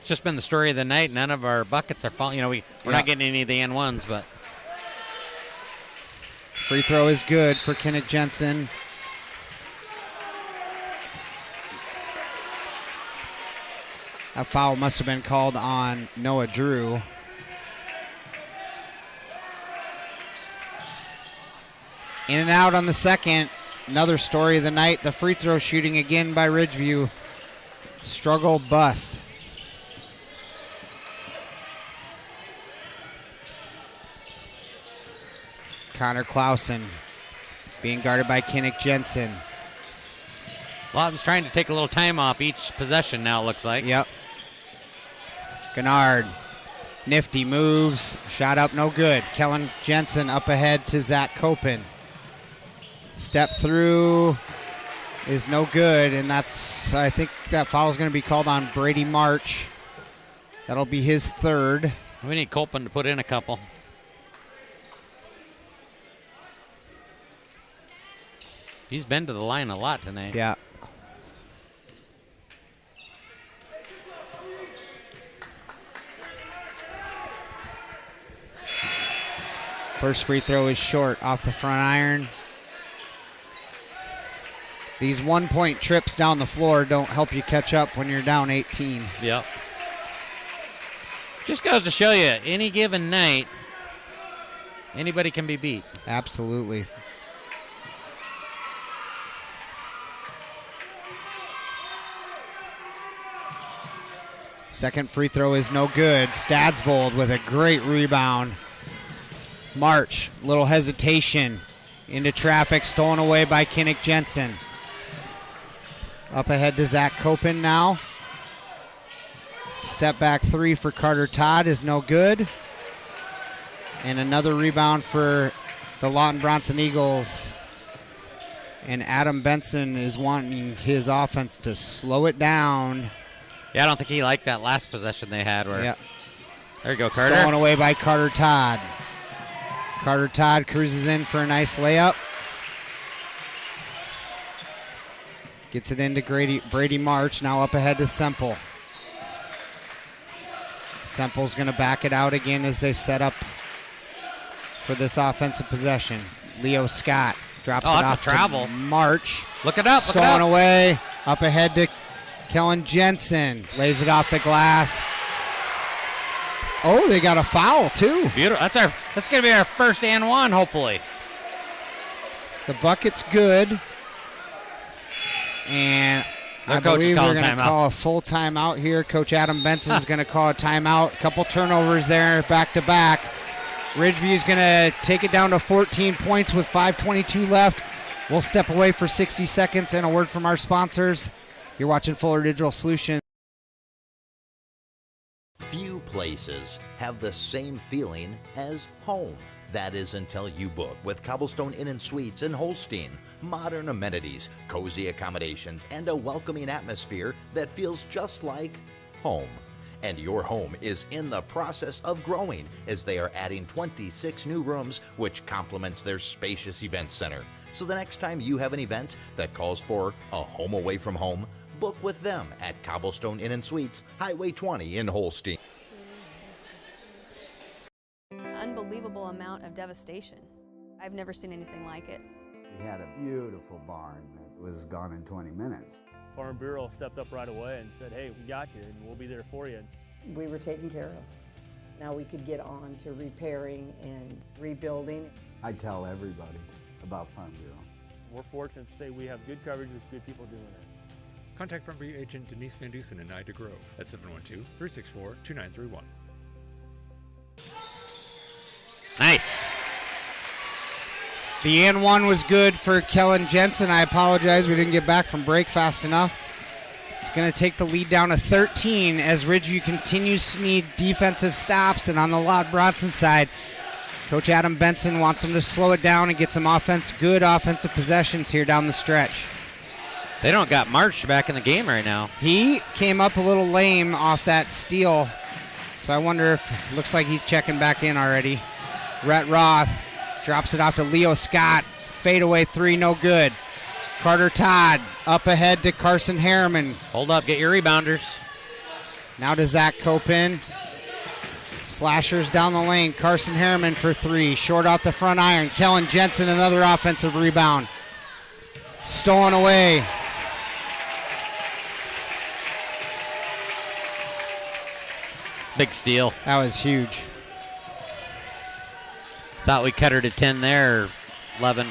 It's just been the story of the night. None of our buckets are falling. You know, we're not getting any of the N1s, but. Free throw is good for Kinnick Jensen. That foul must have been called on Noah Drew. In and out on the second. Another story of the night. The free throw shooting again by Ridgeview. Struggle bus. Connor Clausen being guarded by Kinnick Jensen. Lawton's trying to take a little time off each possession now, it looks like. Yep. Gennard. Nifty moves. Shot up, no good. Kellen Jensen up ahead to Zach Copen. Step through is no good, and that's, I think that foul is going to be called on Brady March. That'll be his third. We need Copen to put in a couple. He's been to the line a lot tonight. Yeah. First free throw is short off the front iron. These 1-point trips down the floor don't help you catch up when you're down 18. Yep. Just goes to show you, any given night, anybody can be beat. Absolutely. Second free throw is no good. Stadsvold with a great rebound. March, little hesitation. Into traffic, stolen away by Kinnick Jensen. Up ahead to Zach Copen now. Step back 3 for Carter Todd is no good. And another rebound for the Lawton-Bronson Eagles. And Adam Benson is wanting his offense to slow it down. Yeah, I don't think he liked that last possession they had. Where, yep. There you go, Carter. Stolen away by Carter Todd. Carter Todd cruises in for a nice layup. Gets it into Brady March, now up ahead to Semple. Semple's going to back it out again as they set up for this offensive possession. Leo Scott drops it off a travel. to March. Look it up. Stolen away, up ahead to Kellen Jensen. Lays it off the glass. Oh, they got a foul too. Beautiful. That's going to be our first and one, hopefully. The bucket's good. And Their coach is calling they're going to timeout. call a full timeout here. Coach Adam Benson's going to call a timeout. Couple turnovers there, back to back. Ridgeview's going to take it down to 14 points with 5:22 left. We'll step away for 60 seconds and a word from our sponsors. You're watching Fuller Digital Solutions. Few places have the same feeling as home. That is until you book with Cobblestone Inn and Suites in Holstein. Modern amenities, cozy accommodations, and a welcoming atmosphere that feels just like home. And your home is in the process of growing as they are adding 26 new rooms, which complements their spacious event center. So the next time you have an event that calls for a home away from home, book with them at Cobblestone Inn and Suites, Highway 20 in Holstein. Unbelievable amount of devastation. I've never seen anything like it. We had a beautiful barn that was gone in 20 minutes. Farm Bureau stepped up right away and said, hey, we got you and we'll be there for you. We were taken care of. Now we could get on to repairing and rebuilding. I tell everybody about Farm Bureau. We're fortunate to say we have good coverage with good people doing it. Contact Farm Bureau agent Denise Van Dusen in Ida Grove at 712-364-2931. Nice. The and one was good for Kellen Jensen. I apologize, we didn't get back from break fast enough. It's going to take the lead down to 13 as Ridgeview continues to need defensive stops. And on the Lawton-Bronson side, Coach Adam Benson wants them to slow it down and get some good offensive possessions here down the stretch. They don't got March back in the game right now. He came up a little lame off that steal, so I wonder if looks like he's checking back in already. Rhett Roth drops it off to Leo Scott. Fadeaway three, no good. Carter Todd up ahead to Carson Harriman. Hold up, get your rebounders. Now to Zach Copin. Slashers down the lane. Carson Harriman for three. Short off the front iron. Kellen Jensen, another offensive rebound. Stolen away. Big steal. That was huge. Thought we cut her to 10 there, 11.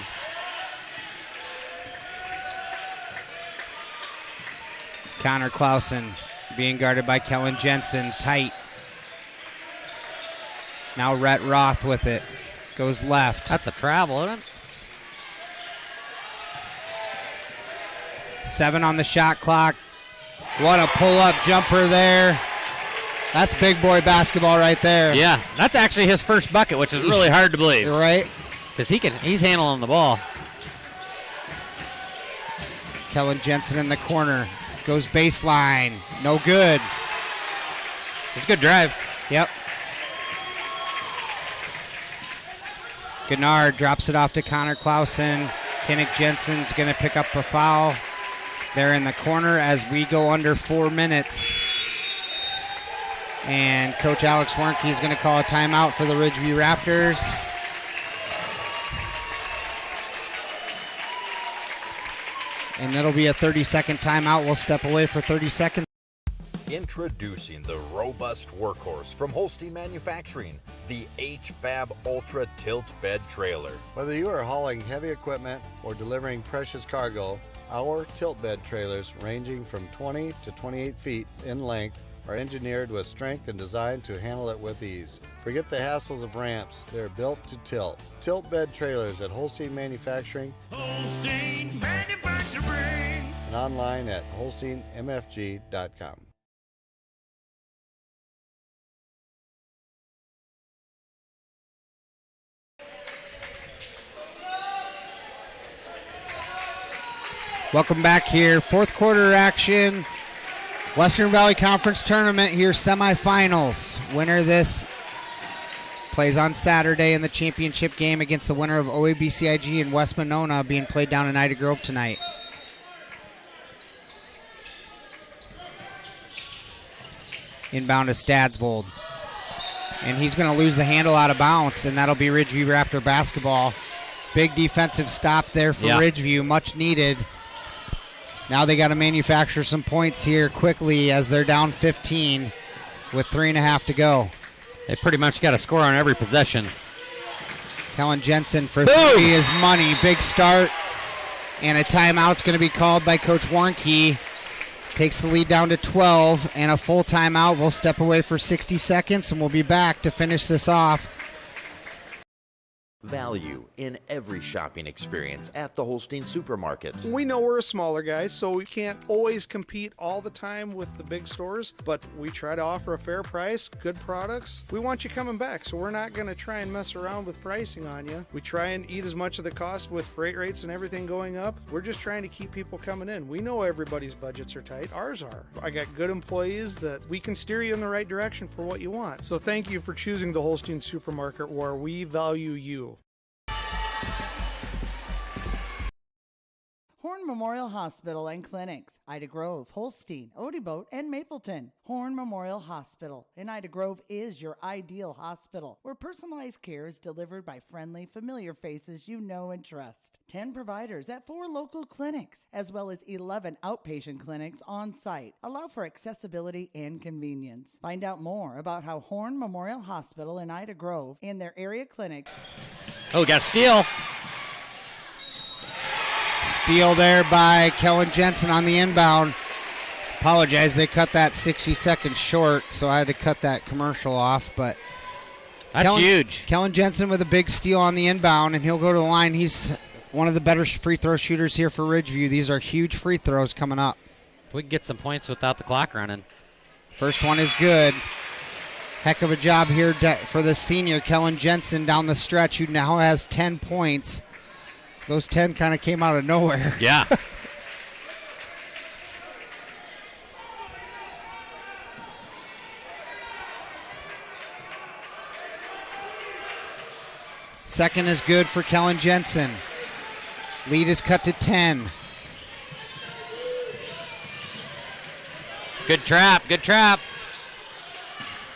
Connor Clausen being guarded by Kellen Jensen. Tight. Now Rhett Roth with it. Goes left. That's a travel, isn't it? 7 on the shot clock. What a pull-up jumper there. That's big boy basketball right there. Yeah, that's actually his first bucket, which is really hard to believe. Right. Because he's handling the ball. Kellen Jensen in the corner. Goes baseline. No good. It's a good drive. Yep. Gennard drops it off to Connor Clausen. Kinnick Jensen's going to pick up a foul. They're in the corner as we go under 4 minutes. And Coach Alex Warnke is going to call a timeout for the Ridgeview Raptors. And that'll be a 30-second timeout. We'll step away for 30 seconds. Introducing the robust workhorse from Holstein Manufacturing, the HFAB Ultra Tilt Bed Trailer. Whether you are hauling heavy equipment or delivering precious cargo, our tilt bed trailers, ranging from 20 to 28 feet in length, are engineered with strength and designed to handle it with ease. Forget the hassles of ramps. They're built to tilt. Tilt bed trailers at Holstein Manufacturing. Holstein Manufacturing. And online at holsteinmfg.com. Welcome back here. Fourth quarter action. Western Valley Conference Tournament here, semifinals. Winner of this plays on Saturday in the championship game against the winner of OABCIG and West Monona, being played down in Ida Grove tonight. Inbound to Stadsvold. And he's going to lose the handle out of bounds, and that'll be Ridgeview Raptor basketball. Big defensive stop there for Ridgeview, much needed. Now they got to manufacture some points here quickly as they're down 15 with 3.5 to go. They pretty much got to score on every possession. Kellen Jensen for three is money. Big start. And a timeout's going to be called by Coach Warnke. takes the lead down to 12 and a full timeout. We'll step away for 60 seconds and we'll be back to finish this off. Value in every shopping experience at the Holstein Supermarket. We know we're a smaller guys, so we can't always compete all the time with the big stores, but we try to offer a fair price, good products. We want you coming back, so we're not going to try and mess around with pricing on you. We try and eat as much of the cost with freight rates and everything going up. We're just trying to keep people coming in. We know everybody's budgets are tight. Ours are. I got good employees that we can steer you in the right direction for what you want. So thank you for choosing the Holstein Supermarket, where we value you. Horn Memorial Hospital and Clinics, Ida Grove, Holstein, Odeboat, and Mapleton. Horn Memorial Hospital in Ida Grove is your ideal hospital, where personalized care is delivered by friendly, familiar faces you know and trust. 10 providers at 4 local clinics, as well as 11 outpatient clinics on site, allow for accessibility and convenience. Find out more about how Horn Memorial Hospital in Ida Grove and their area clinic. Oh, got a steal. Steal there by Kellen Jensen on the inbound. Apologize, they cut that 60 seconds short, so I had to cut that commercial off. But that's huge. Kellen Jensen with a big steal on the inbound, and he'll go to the line. He's one of the better free throw shooters here for Ridgeview. These are huge free throws coming up. We can get some points without the clock running. First one is good. Heck of a job here for the senior, Kellen Jensen, down the stretch, who now has 10 points. Those 10 kind of came out of nowhere. Yeah. Second is good for Kellen Jensen. Lead is cut to 10. Good trap, good trap.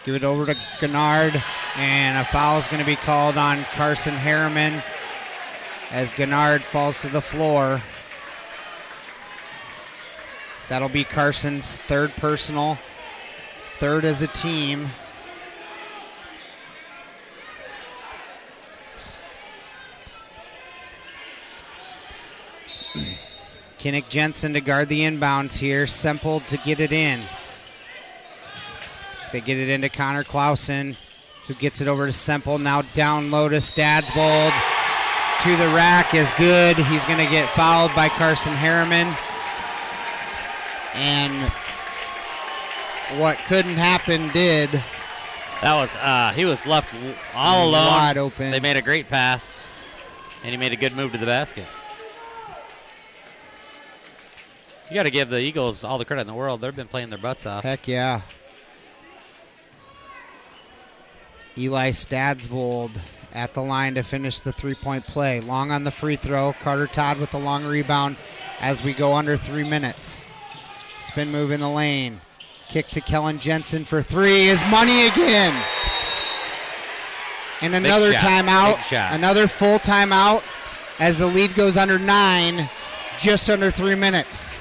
Give it over to Gennard, and a foul is going to be called on Carson Harriman as Gennard falls to the floor. That'll be Carson's third personal, third as a team. Kinnick Jensen to guard the inbounds here. Semple to get it in. They get it into Connor Clausen, who gets it over to Semple. Now down low to Stadsvold. To the rack is good. He's going to get fouled by Carson Harriman. And what couldn't happen did. That was, he was left all alone. Wide open. They made a great pass, and he made a good move to the basket. You got to give the Eagles all the credit in the world. They've been playing their butts off. Heck yeah. Eli Stadsvold at the line to finish the three-point play. Long on the free throw. Carter Todd with the long rebound as we go under 3 minutes. Spin move in the lane. Kick to Kellen Jensen for three is money again. And another timeout. Another full timeout as the lead goes under 9, just under 3 minutes.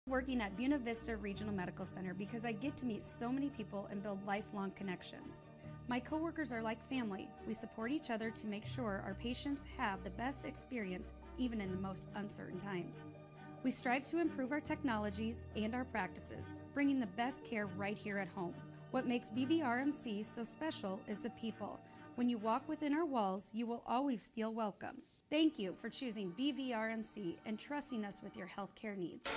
Working at Buena Vista Regional Medical Center because I get to meet so many people and build lifelong connections. My coworkers are like family. We support each other to make sure our patients have the best experience even in the most uncertain times. We strive to improve our technologies and our practices, bringing the best care right here at home. What makes BVRMC so special is the people. When you walk within our walls, you will always feel welcome. Thank you for choosing BVRMC and trusting us with your healthcare needs.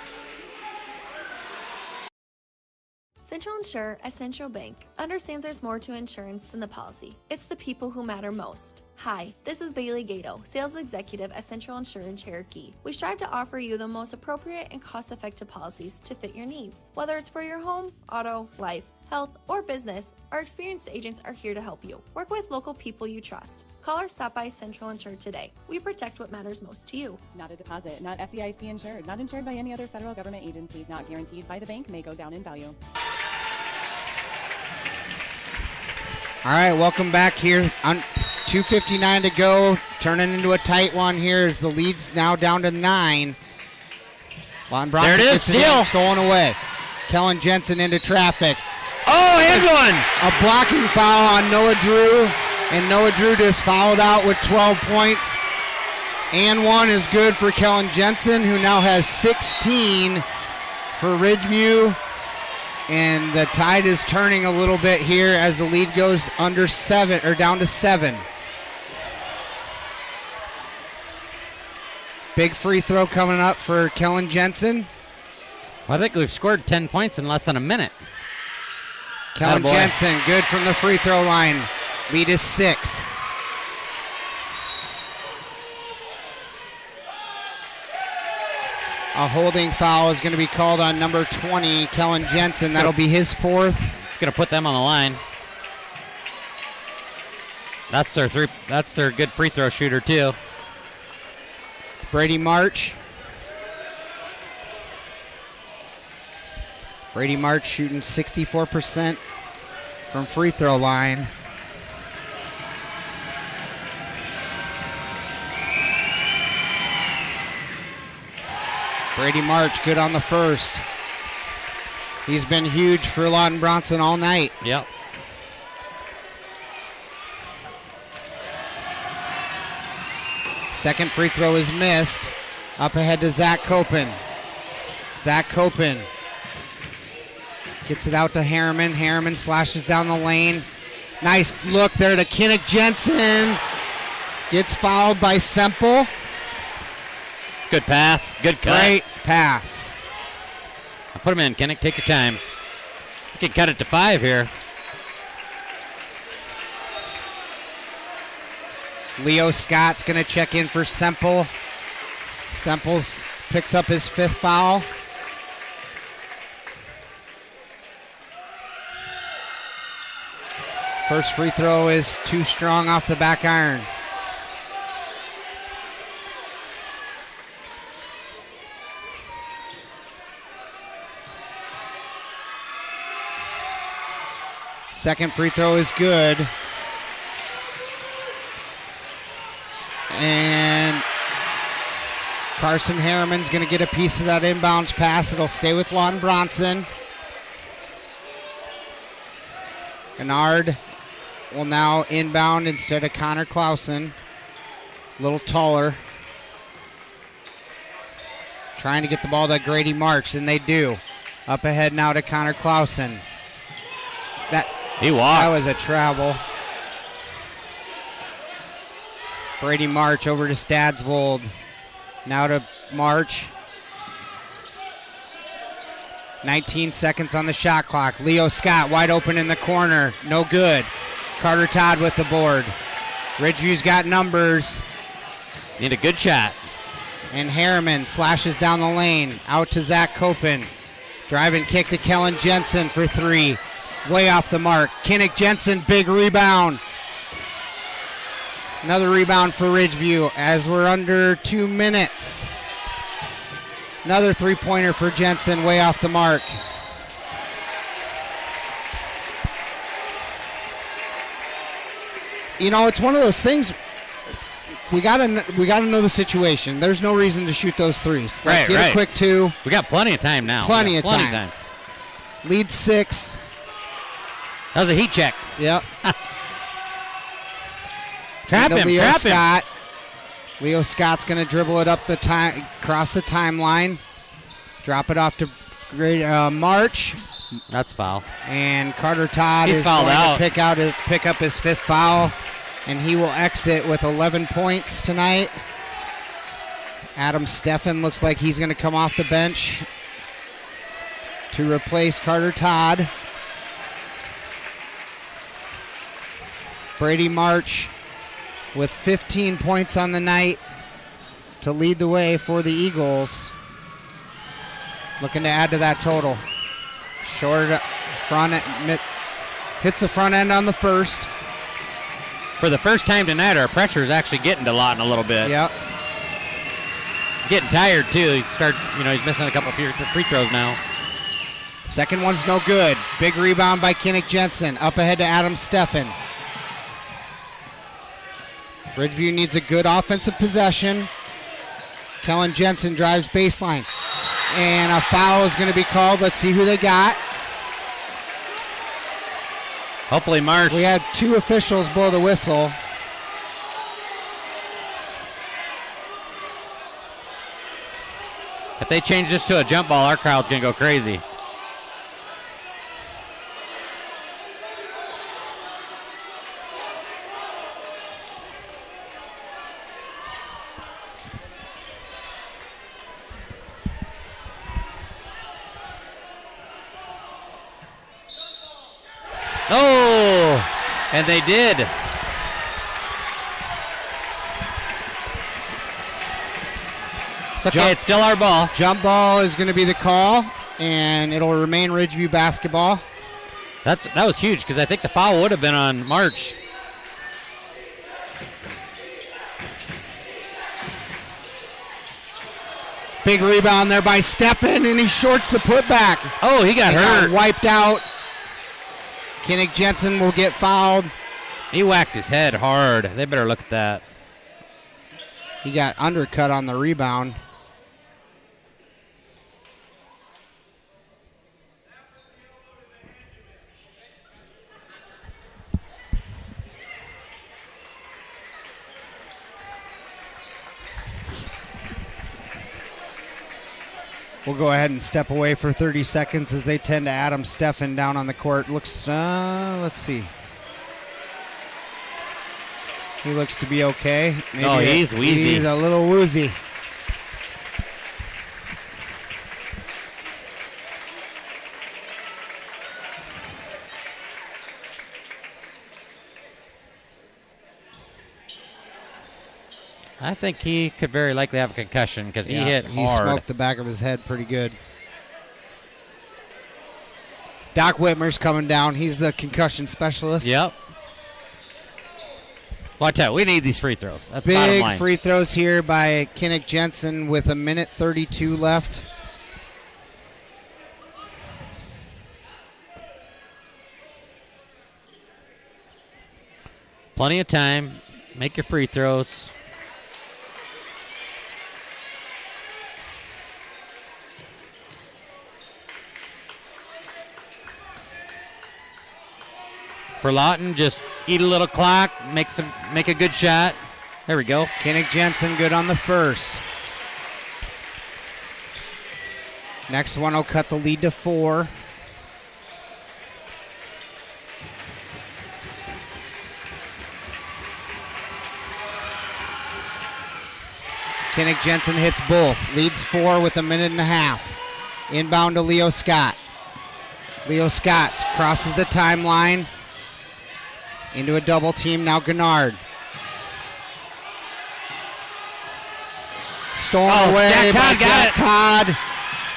Central Insure, a Central Bank, understands there's more to insurance than the policy. It's the people who matter most. Hi, this is Bailey Gato, Sales Executive at Central Insure in Cherokee. We strive to offer you the most appropriate and cost-effective policies to fit your needs. Whether it's for your home, auto, life, health, or business, our experienced agents are here to help you. Work with local people you trust. Call or stop by Central Insure today. We protect what matters most to you. Not a deposit, not FDIC insured, not insured by any other federal government agency, not guaranteed by the bank, may go down in value. All right, welcome back here. On 2:59 to go, turning into a tight one here as the lead's now down to 9. Lawton-Bronson gets it in, stolen away. Kellen Jensen into traffic. Oh, and one! A blocking foul on Noah Drew, and Noah Drew just fouled out with 12 points. And one is good for Kellen Jensen, who now has 16 for Ridgeview. And the tide is turning a little bit here as the lead goes under 7 or down to 7. Big free throw coming up for Kellen Jensen. Well, I think we've scored 10 points in less than a minute. Kellen Jensen, good from the free throw line. Lead is 6. A holding foul is going to be called on number 20, Kellen Jensen. That'll be his 4th. It's going to put them on the line. That's their good free throw shooter too. Brady March. Brady March shooting 64% from free throw line. Brady March good on the first. He's been huge for Lawton-Bronson all night. Yep. Second free throw is missed. Up ahead to Zach Copen. Zach Copen gets it out to Harriman. Harriman slashes down the lane. Nice look there to Kinnick Jensen. Gets fouled by Semple. Good pass. Good cut. Great pass. I'll put him in, Kinnick. Take your time. You can cut it to 5 here. Leo Scott's going to check in for Semple. Semple's picks up his 5th foul. First free throw is too strong off the back iron. Second free throw is good. And Carson Harriman's going to get a piece of that inbounds pass. It'll stay with Lawton-Bronson. Gennard will now inbound instead of Connor Clausen. A little taller. Trying to get the ball to Grady March, and they do. Up ahead now to Connor Clausen. He walked. That was a travel. Brady March over to Stadsvold. Now to March. 19 seconds on the shot clock. Leo Scott wide open in the corner. No good. Carter Todd with the board. Ridgeview's got numbers. Need a good shot. And Harriman slashes down the lane. Out to Zach Copen. Driving kick to Kellen Jensen for 3. Way off the mark. Kinnick Jensen, big rebound. Another rebound for Ridgeview as we're under 2 minutes. Another three-pointer for Jensen, way off the mark. You know, it's one of those things. We gotta know the situation. There's no reason to shoot those threes. Get a quick 2. We got plenty of time now. Plenty of time. Lead 6. That was a heat check. Yep. Trap him. Leo Trap Scott. him. Leo Scott's going to dribble it up across the timeline. Drop it off to March. That's foul. And Carter Todd He's is going out. to pick up his 5th foul, and he will exit with 11 points tonight. Adam Steffen looks like he's going to come off the bench to replace Carter Todd. Brady March with 15 points on the night to lead the way for the Eagles. Looking to add to that total. Short front, hits the front end on the first. For the first time tonight, our pressure is actually getting to Lawton a little bit. Yep. He's getting tired too. He's missing a couple free throws now. Second one's no good. Big rebound by Kinnick Jensen. Up ahead to Adam Steffen. Ridgeview needs a good offensive possession. Kellen Jensen drives baseline. And a foul is going to be called. Let's see who they got. Hopefully Marsh. We had 2 officials blow the whistle. If they change this to a jump ball, our crowd's going to go crazy. Oh, and they did. It's okay, it's still our ball. Jump ball is going to be the call, and it'll remain Ridgeview basketball. That was huge because I think the foul would have been on March. Big rebound there by Steffen, and he shorts the putback. Oh, he got hurt. Got wiped out. Kinnick Jensen will get fouled. He whacked his head hard. They better look at that. He got undercut on the rebound. We'll go ahead and step away for 30 seconds as they tend to Adam Steffen down on the court. Looks, let's see. He looks to be okay. Maybe he's wheezy. He's a little woozy. I think he could very likely have a concussion because he hit hard. He smoked the back of his head pretty good. Doc Whitmer's coming down. He's the concussion specialist. Yep. Watch out. We need these free throws. That's the bottom Big line. free throws here by Kinnick Jensen with 1:32 left. Plenty of time. Make your free throws. For Lawton, just eat a little clock, make a good shot. There we go. Kinnick Jensen good on the first. Next one will cut the lead to 4. Kinnick Jensen hits both. Leads 4 with 1.5 minutes. Inbound to Leo Scott. Leo Scott crosses the timeline. Into a double team, now Gennard. Stolen away by Jack Todd.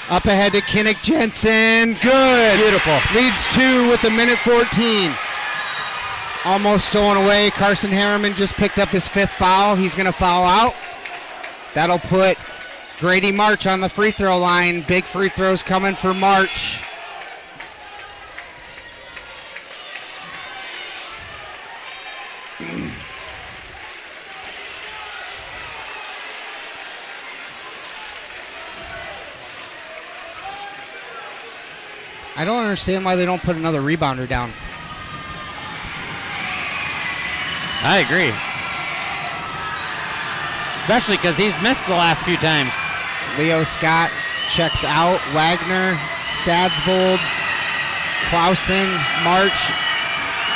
Up ahead to Kinnick Jensen. Good. Beautiful. Leads 2 with 1:14. Almost stolen away. Carson Harriman just picked up his 5th foul. He's going to foul out. That'll put Grady March on the free throw line. Big free throws coming for March. I don't understand why they don't put another rebounder down. I agree. Especially because he's missed the last few times. Leo Scott checks out. Wagner, Stadsvold, Clausen, March,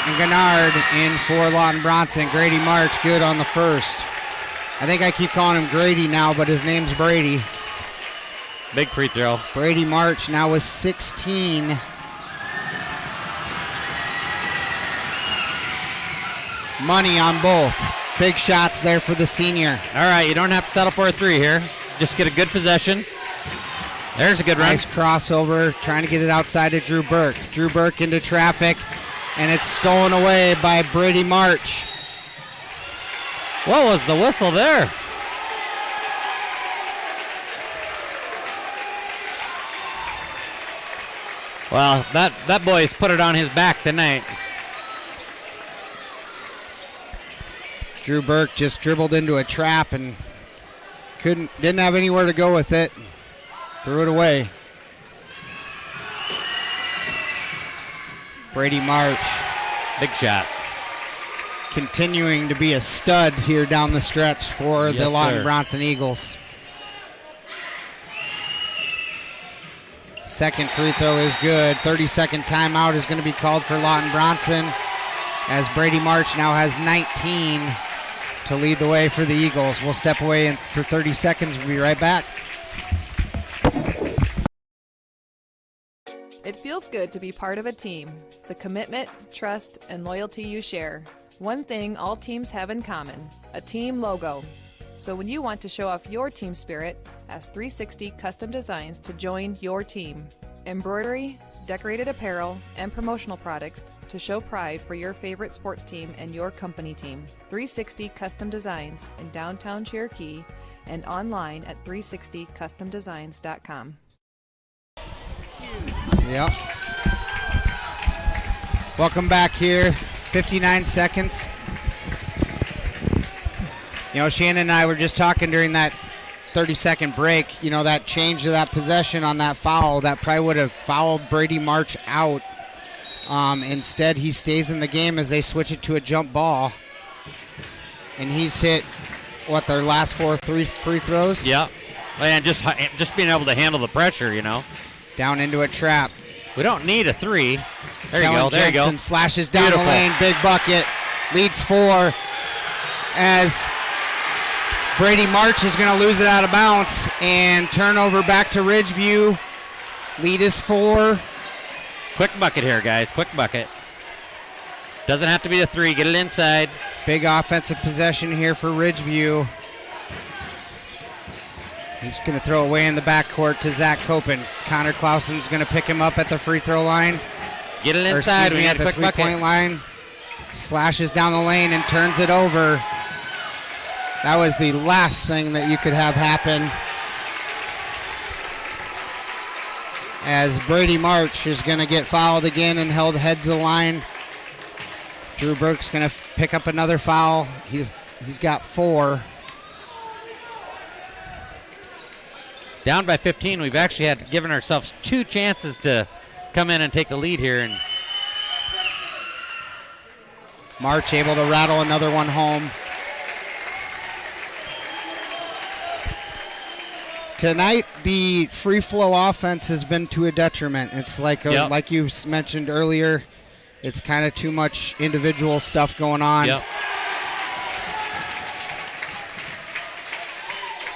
and Gennard in for Lawton-Bronson. Grady March good on the first. I think I keep calling him Grady now, but his name's Brady. Big free throw. Brady March now with 16. Money on both. Big shots there for the senior. All right, you don't have to settle for a 3 here. Just get a good possession. There's a good run. Nice crossover, trying to get it outside of Drew Burke. Drew Burke into traffic, and it's stolen away by Brady March. What was the whistle there? Well, that boy's put it on his back tonight. Drew Burke just dribbled into a trap and didn't have anywhere to go with it. Threw it away. Brady March. Big shot. Continuing to be a stud here down the stretch for the Yes, Lawton-Bronson Eagles. Second free throw is good. 30-second timeout is going to be called for Lawton-Bronson, as Brady March now has 19 to lead the way for the Eagles. We'll step away for 30 seconds. We'll be right back. It feels good to be part of a team. The commitment, trust, and loyalty you share. One thing all teams have in common, a team logo. So when you want to show off your team spirit, ask 360 Custom Designs to join your team. Embroidery, decorated apparel, and promotional products to show pride for your favorite sports team and your company team. 360 Custom Designs in downtown Cherokee and online at 360customdesigns.com. Yep. Welcome back here. 59 seconds. You know, Shannon and I were just talking during that 30-second break. You know, that change of that possession on that foul, that probably would have fouled Brady March out. Instead, he stays in the game as they switch it to a jump ball. And he's hit, what, their last three free throws? Yeah. And just being able to handle the pressure, you know. Down into a trap. We don't need a three. There you Kellen go. There you Jensen go. Slashes down Beautiful. the lane. Big bucket. Leads 4 as Brady March is going to lose it out of bounds and turnover back to Ridgeview. Lead is 4. Quick bucket here, guys. Quick bucket. Doesn't have to be the three. Get it inside. Big offensive possession here for Ridgeview. He's going to throw away in the backcourt to Zach Copen. Connor Clausen's going to pick him up at the free throw line. Get it inside. We need at a the quick bucket. three-point line. Slashes down the lane and turns it over. That was the last thing that you could have happen, as Brady March is going to get fouled again and held head to the line. Drew Burke's going to pick up another foul. He's got 4. Down by 15. We've actually had given ourselves 2 chances to come in and take the lead here. And March able to rattle another one home. Tonight, the free flow offense has been to a detriment. It's like like you mentioned earlier, it's kind of too much individual stuff going on. Yep.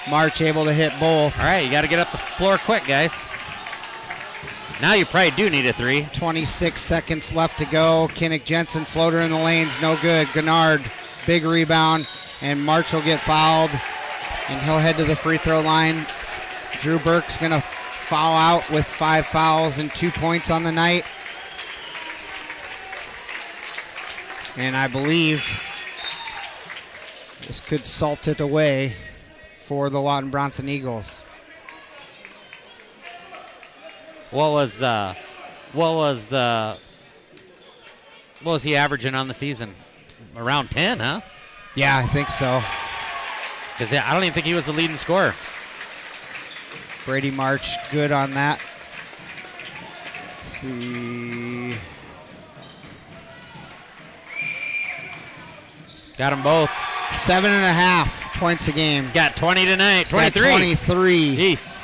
March able to hit both. All right, you got to get up the floor quick, guys. Now you probably do need a three. 26 seconds left to go. Kinnick Jensen floater in the lanes, no good. Gennard, big rebound, and March will get fouled, and he'll head to the free throw line. Drew Burke's going to foul out with 5 fouls and 2 points on the night. And I believe this could salt it away for the Lawton-Bronson Eagles. What was he averaging on the season? Around 10, huh? Yeah, I think so. Because I don't even think he was the leading scorer. Brady March good on that. Let's see. Got them both. 7.5 points a game. He's got 20 tonight. 23. 23. Jeez.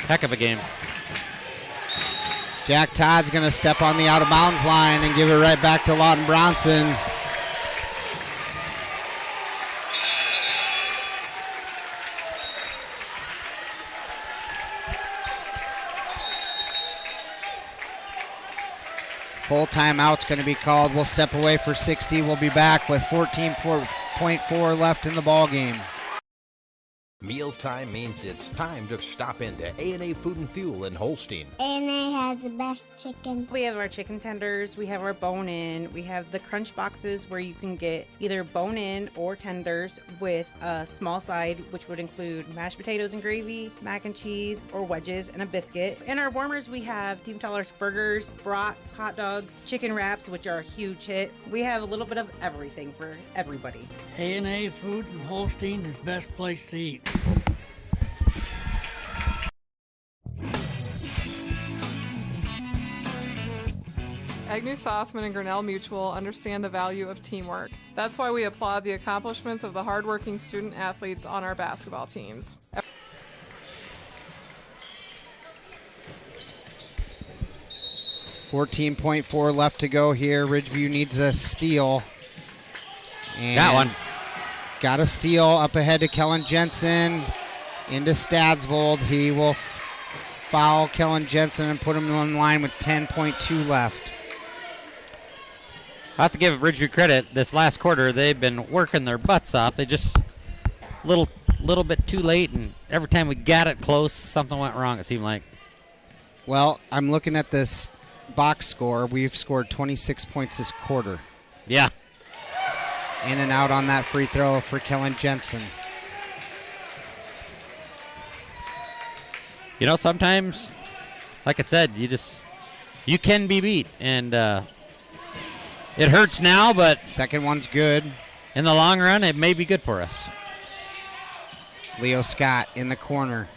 Heck of a game. Jack Todd's going to step on the out-of-bounds line and give it right back to Lawton-Bronson. Full timeout's going to be called. We'll step away for 60. We'll be back with 14.4 left in the ball game. Mealtime means it's time to stop into A&A Food and Fuel in Holstein. A&A has the best chicken. We have our chicken tenders, we have our bone-in, we have the crunch boxes where you can get either bone-in or tenders with a small side, which would include mashed potatoes and gravy, mac and cheese, or wedges, and a biscuit. In our warmers, we have Team Taller's burgers, brats, hot dogs, chicken wraps, which are a huge hit. We have a little bit of everything for everybody. A&A Food in Holstein is the best place to eat. Agnew Sossman and Grinnell Mutual understand the value of teamwork. That's why we applaud the accomplishments of the hardworking student athletes on our basketball teams. 14.4 left to go here. Ridgeview needs a steal. And got one. Got a steal up ahead to Kellen Jensen. Into Stadsvold. He will foul Kellen Jensen and put him on line with 10.2 left. I have to give Ridgeview credit. This last quarter, they've been working their butts off. They just little bit too late, and every time we got it close, something went wrong, it seemed like. Well, I'm looking at this box score. We've scored 26 points this quarter. Yeah. In and out on that free throw for Kellen Jensen. You know, sometimes, like I said, you can be beat, and it hurts now, but second one's good. In the long run, it may be good for us. Leo Scott in the corner.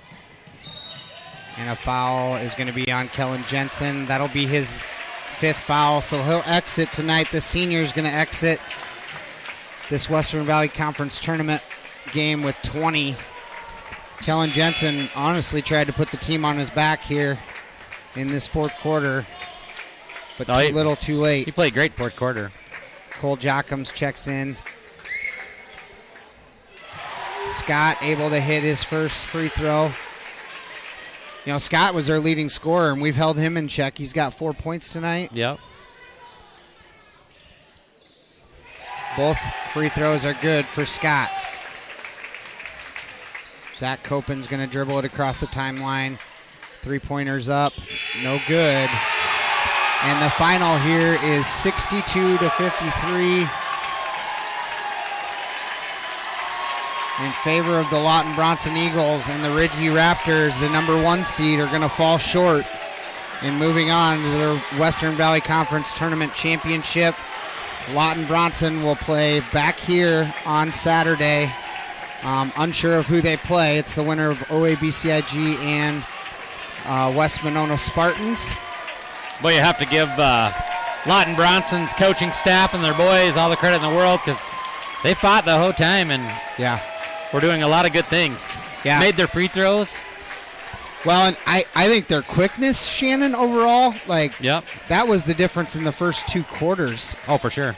And a foul is going to be on Kellen Jensen. That'll be his 5th foul, so he'll exit tonight. The senior is going to exit this Western Valley Conference tournament game with 20. Kellen Jensen honestly tried to put the team on his back here in this 4th quarter, but too little too late. He played great 4th quarter. Cole Jockums checks in. Scott able to hit his first free throw. You know, Scott was our leading scorer, and we've held him in check. He's got 4 points tonight. Yep. Both free throws are good for Scott. Zach Copen's going to dribble it across the timeline. 3-pointers up. No good. And the final here is 62-53 in favor of the Lawton-Bronson Eagles, and the Ridgeview Raptors, the number 1 seed, are going to fall short in moving on to the Western Valley Conference Tournament Championship. Lawton-Bronson will play back here on Saturday. Unsure of who they play. It's the winner of OABCIG and West Monona Spartans. Well, you have to give Lawton-Bronson's coaching staff and their boys all the credit in the world, because they fought the whole time, and we're doing a lot of good things. Yeah. Made their free throws. Well, and I think their quickness, Shannon, overall, that was the difference in the first 2 quarters. Oh, for sure.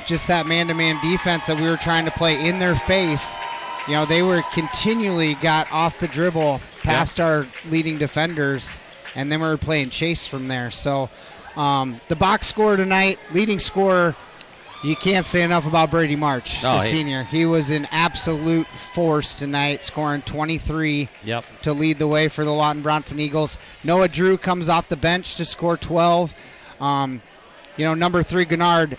Just that man-to-man defense that we were trying to play in their face. You know, they were continually got off the dribble past our leading defenders, and then we were playing chase from there. So the box score tonight, leading scorer, you can't say enough about Brady March, the senior. He was an absolute force tonight, scoring 23 to lead the way for the Lawton-Bronson Eagles. Noah Drew comes off the bench to score 12. Number 3, Gennard,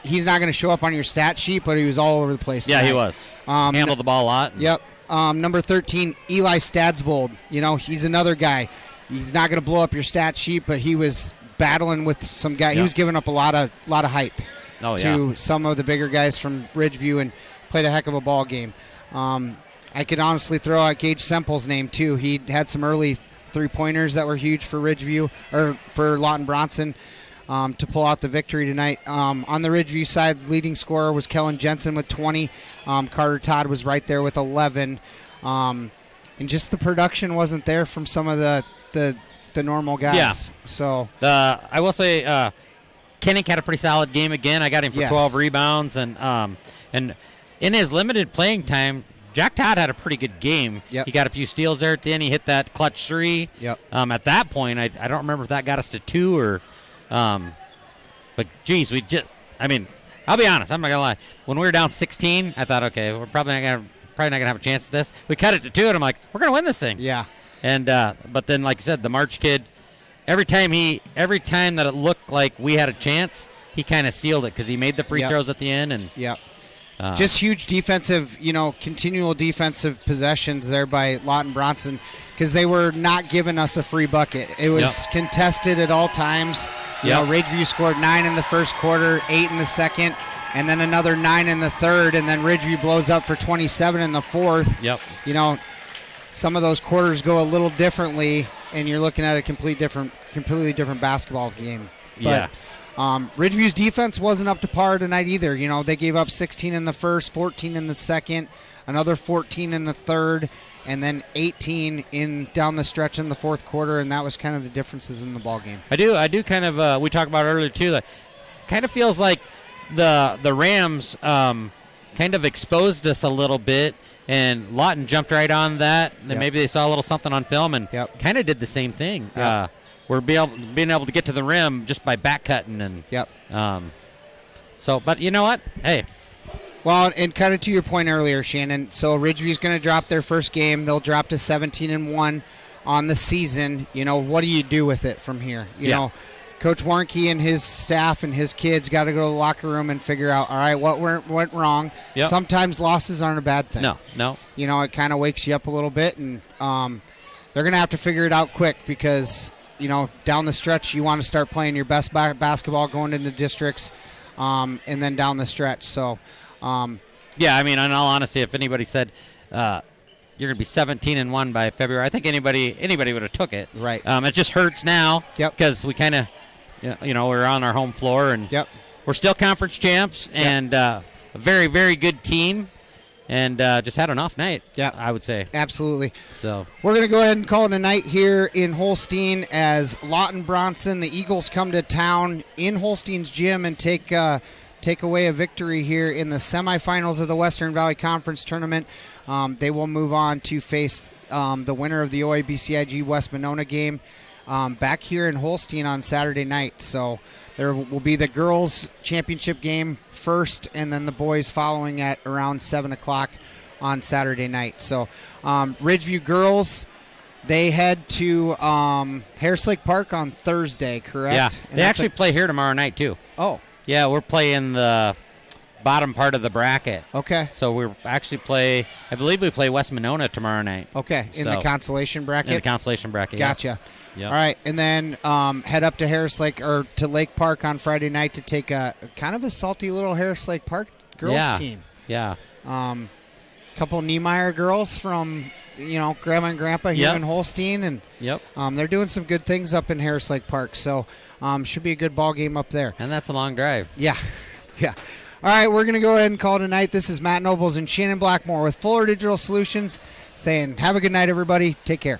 he's not going to show up on your stat sheet, but he was all over the place tonight. Yeah, he was. Handled the ball a lot. Yep. Number 13, Eli Stadsvold. He's another guy. He's not going to blow up your stat sheet, but he was battling with some guy. He was giving up a lot of height to some of the bigger guys from Ridgeview, and played a heck of a ball game. I could honestly throw out Gage Semple's name too. He had some early 3-pointers that were huge for Ridgeview, or for Lawton-Bronson, to pull out the victory tonight. On the Ridgeview side, leading scorer was Kellen Jensen with 20. Carter Todd was right there with 11. And just the production wasn't there from some of the normal guys. Yeah. So I will say Kennick had a pretty solid game again. I got him for 12 rebounds, and in his limited playing time, Jack Todd had a pretty good game. Yep. He got a few steals there at the end. He hit that clutch 3. Yep. At that point, I don't remember if that got us to 2 or but geez, I'll be honest, I'm not gonna lie. When we were down 16, I thought, okay, we're probably not gonna have a chance at this. We cut it to 2, and I'm like, we're gonna win this thing. Yeah. And but then, like you said, the March kid, every time that it looked like we had a chance, he kind of sealed it, because he made the free throws at the end. And just huge defensive, continual defensive possessions there by Lawton-Bronson, because they were not giving us a free bucket. It was contested at all times. Ridgeview scored 9 in the first quarter, 8 in the second, and then another 9 in the third, and then Ridgeview blows up for 27 in the fourth. Yep. Some of those quarters go a little differently, and you're looking at a completely different basketball game. But, Ridgeview's defense wasn't up to par tonight either. They gave up 16 in the first, 14 in the second. another 14 in the third, and then 18 in down the stretch in the fourth quarter, and that was kind of the differences in the ball game. I do kind of. We talked about earlier too. That kind of feels like the Rams kind of exposed us a little bit, and Lawton jumped right on that. And maybe they saw a little something on film and kind of did the same thing. We're being able to get to the rim just by back cutting and. So, but you know what? Hey. Well, and kind of to your point earlier, Shannon, so Ridgeview's going to drop their first game. They'll drop to 17-1 on the season. You know, what do you do with it from here? You know, Coach Warnke and his staff and his kids got to go to the locker room and figure out, all right, what went wrong. Sometimes losses aren't a bad thing. No. You know, it kind of wakes you up a little bit, and they're going to have to figure it out quick because, you know, down the stretch, you want to start playing your best basketball going into districts and then down the stretch. So, I mean, in all honesty, if anybody said you're going to be 17-1 by February, I think anybody would have took it. Right. It just hurts now because we kind of, you know, we're on our home floor and we're still conference champs and a very, very good team and just had an off night. I would say. Absolutely. So we're going to go ahead and call it a night here in Holstein as Lawton-Bronson, the Eagles, come to town in Holstein's gym and take away a victory here in the semifinals of the Western Valley Conference Tournament. They will move on to face the winner of the OABCIG West Monona game back here in Holstein on Saturday night. So there will be the girls' championship game first, and then the boys following at around 7 o'clock on Saturday night. So Ridgeview girls, they head to Harris Lake Park on Thursday, correct? Yeah, and they actually play here tomorrow night too. Oh. Yeah, we're playing the bottom part of the bracket. Okay. So we actually I believe we play West Monona tomorrow night. Okay, in the consolation bracket? In the consolation bracket, Gotcha. Yep. All right, and then head up to Harris Lake or to Lake Park on Friday night to take a kind of a salty little Harris Lake Park girls team. Yeah. Couple Niemeyer girls from, you know, Grandma and Grandpa here in Holstein, and they're doing some good things up in Harris Lake Park. So should be a good ball game up there. And that's a long drive. Yeah. All right, we're going to go ahead and call it a night. This is Matt Nobles and Shannon Blackmore with Fuller Digital Solutions saying have a good night, everybody. Take care.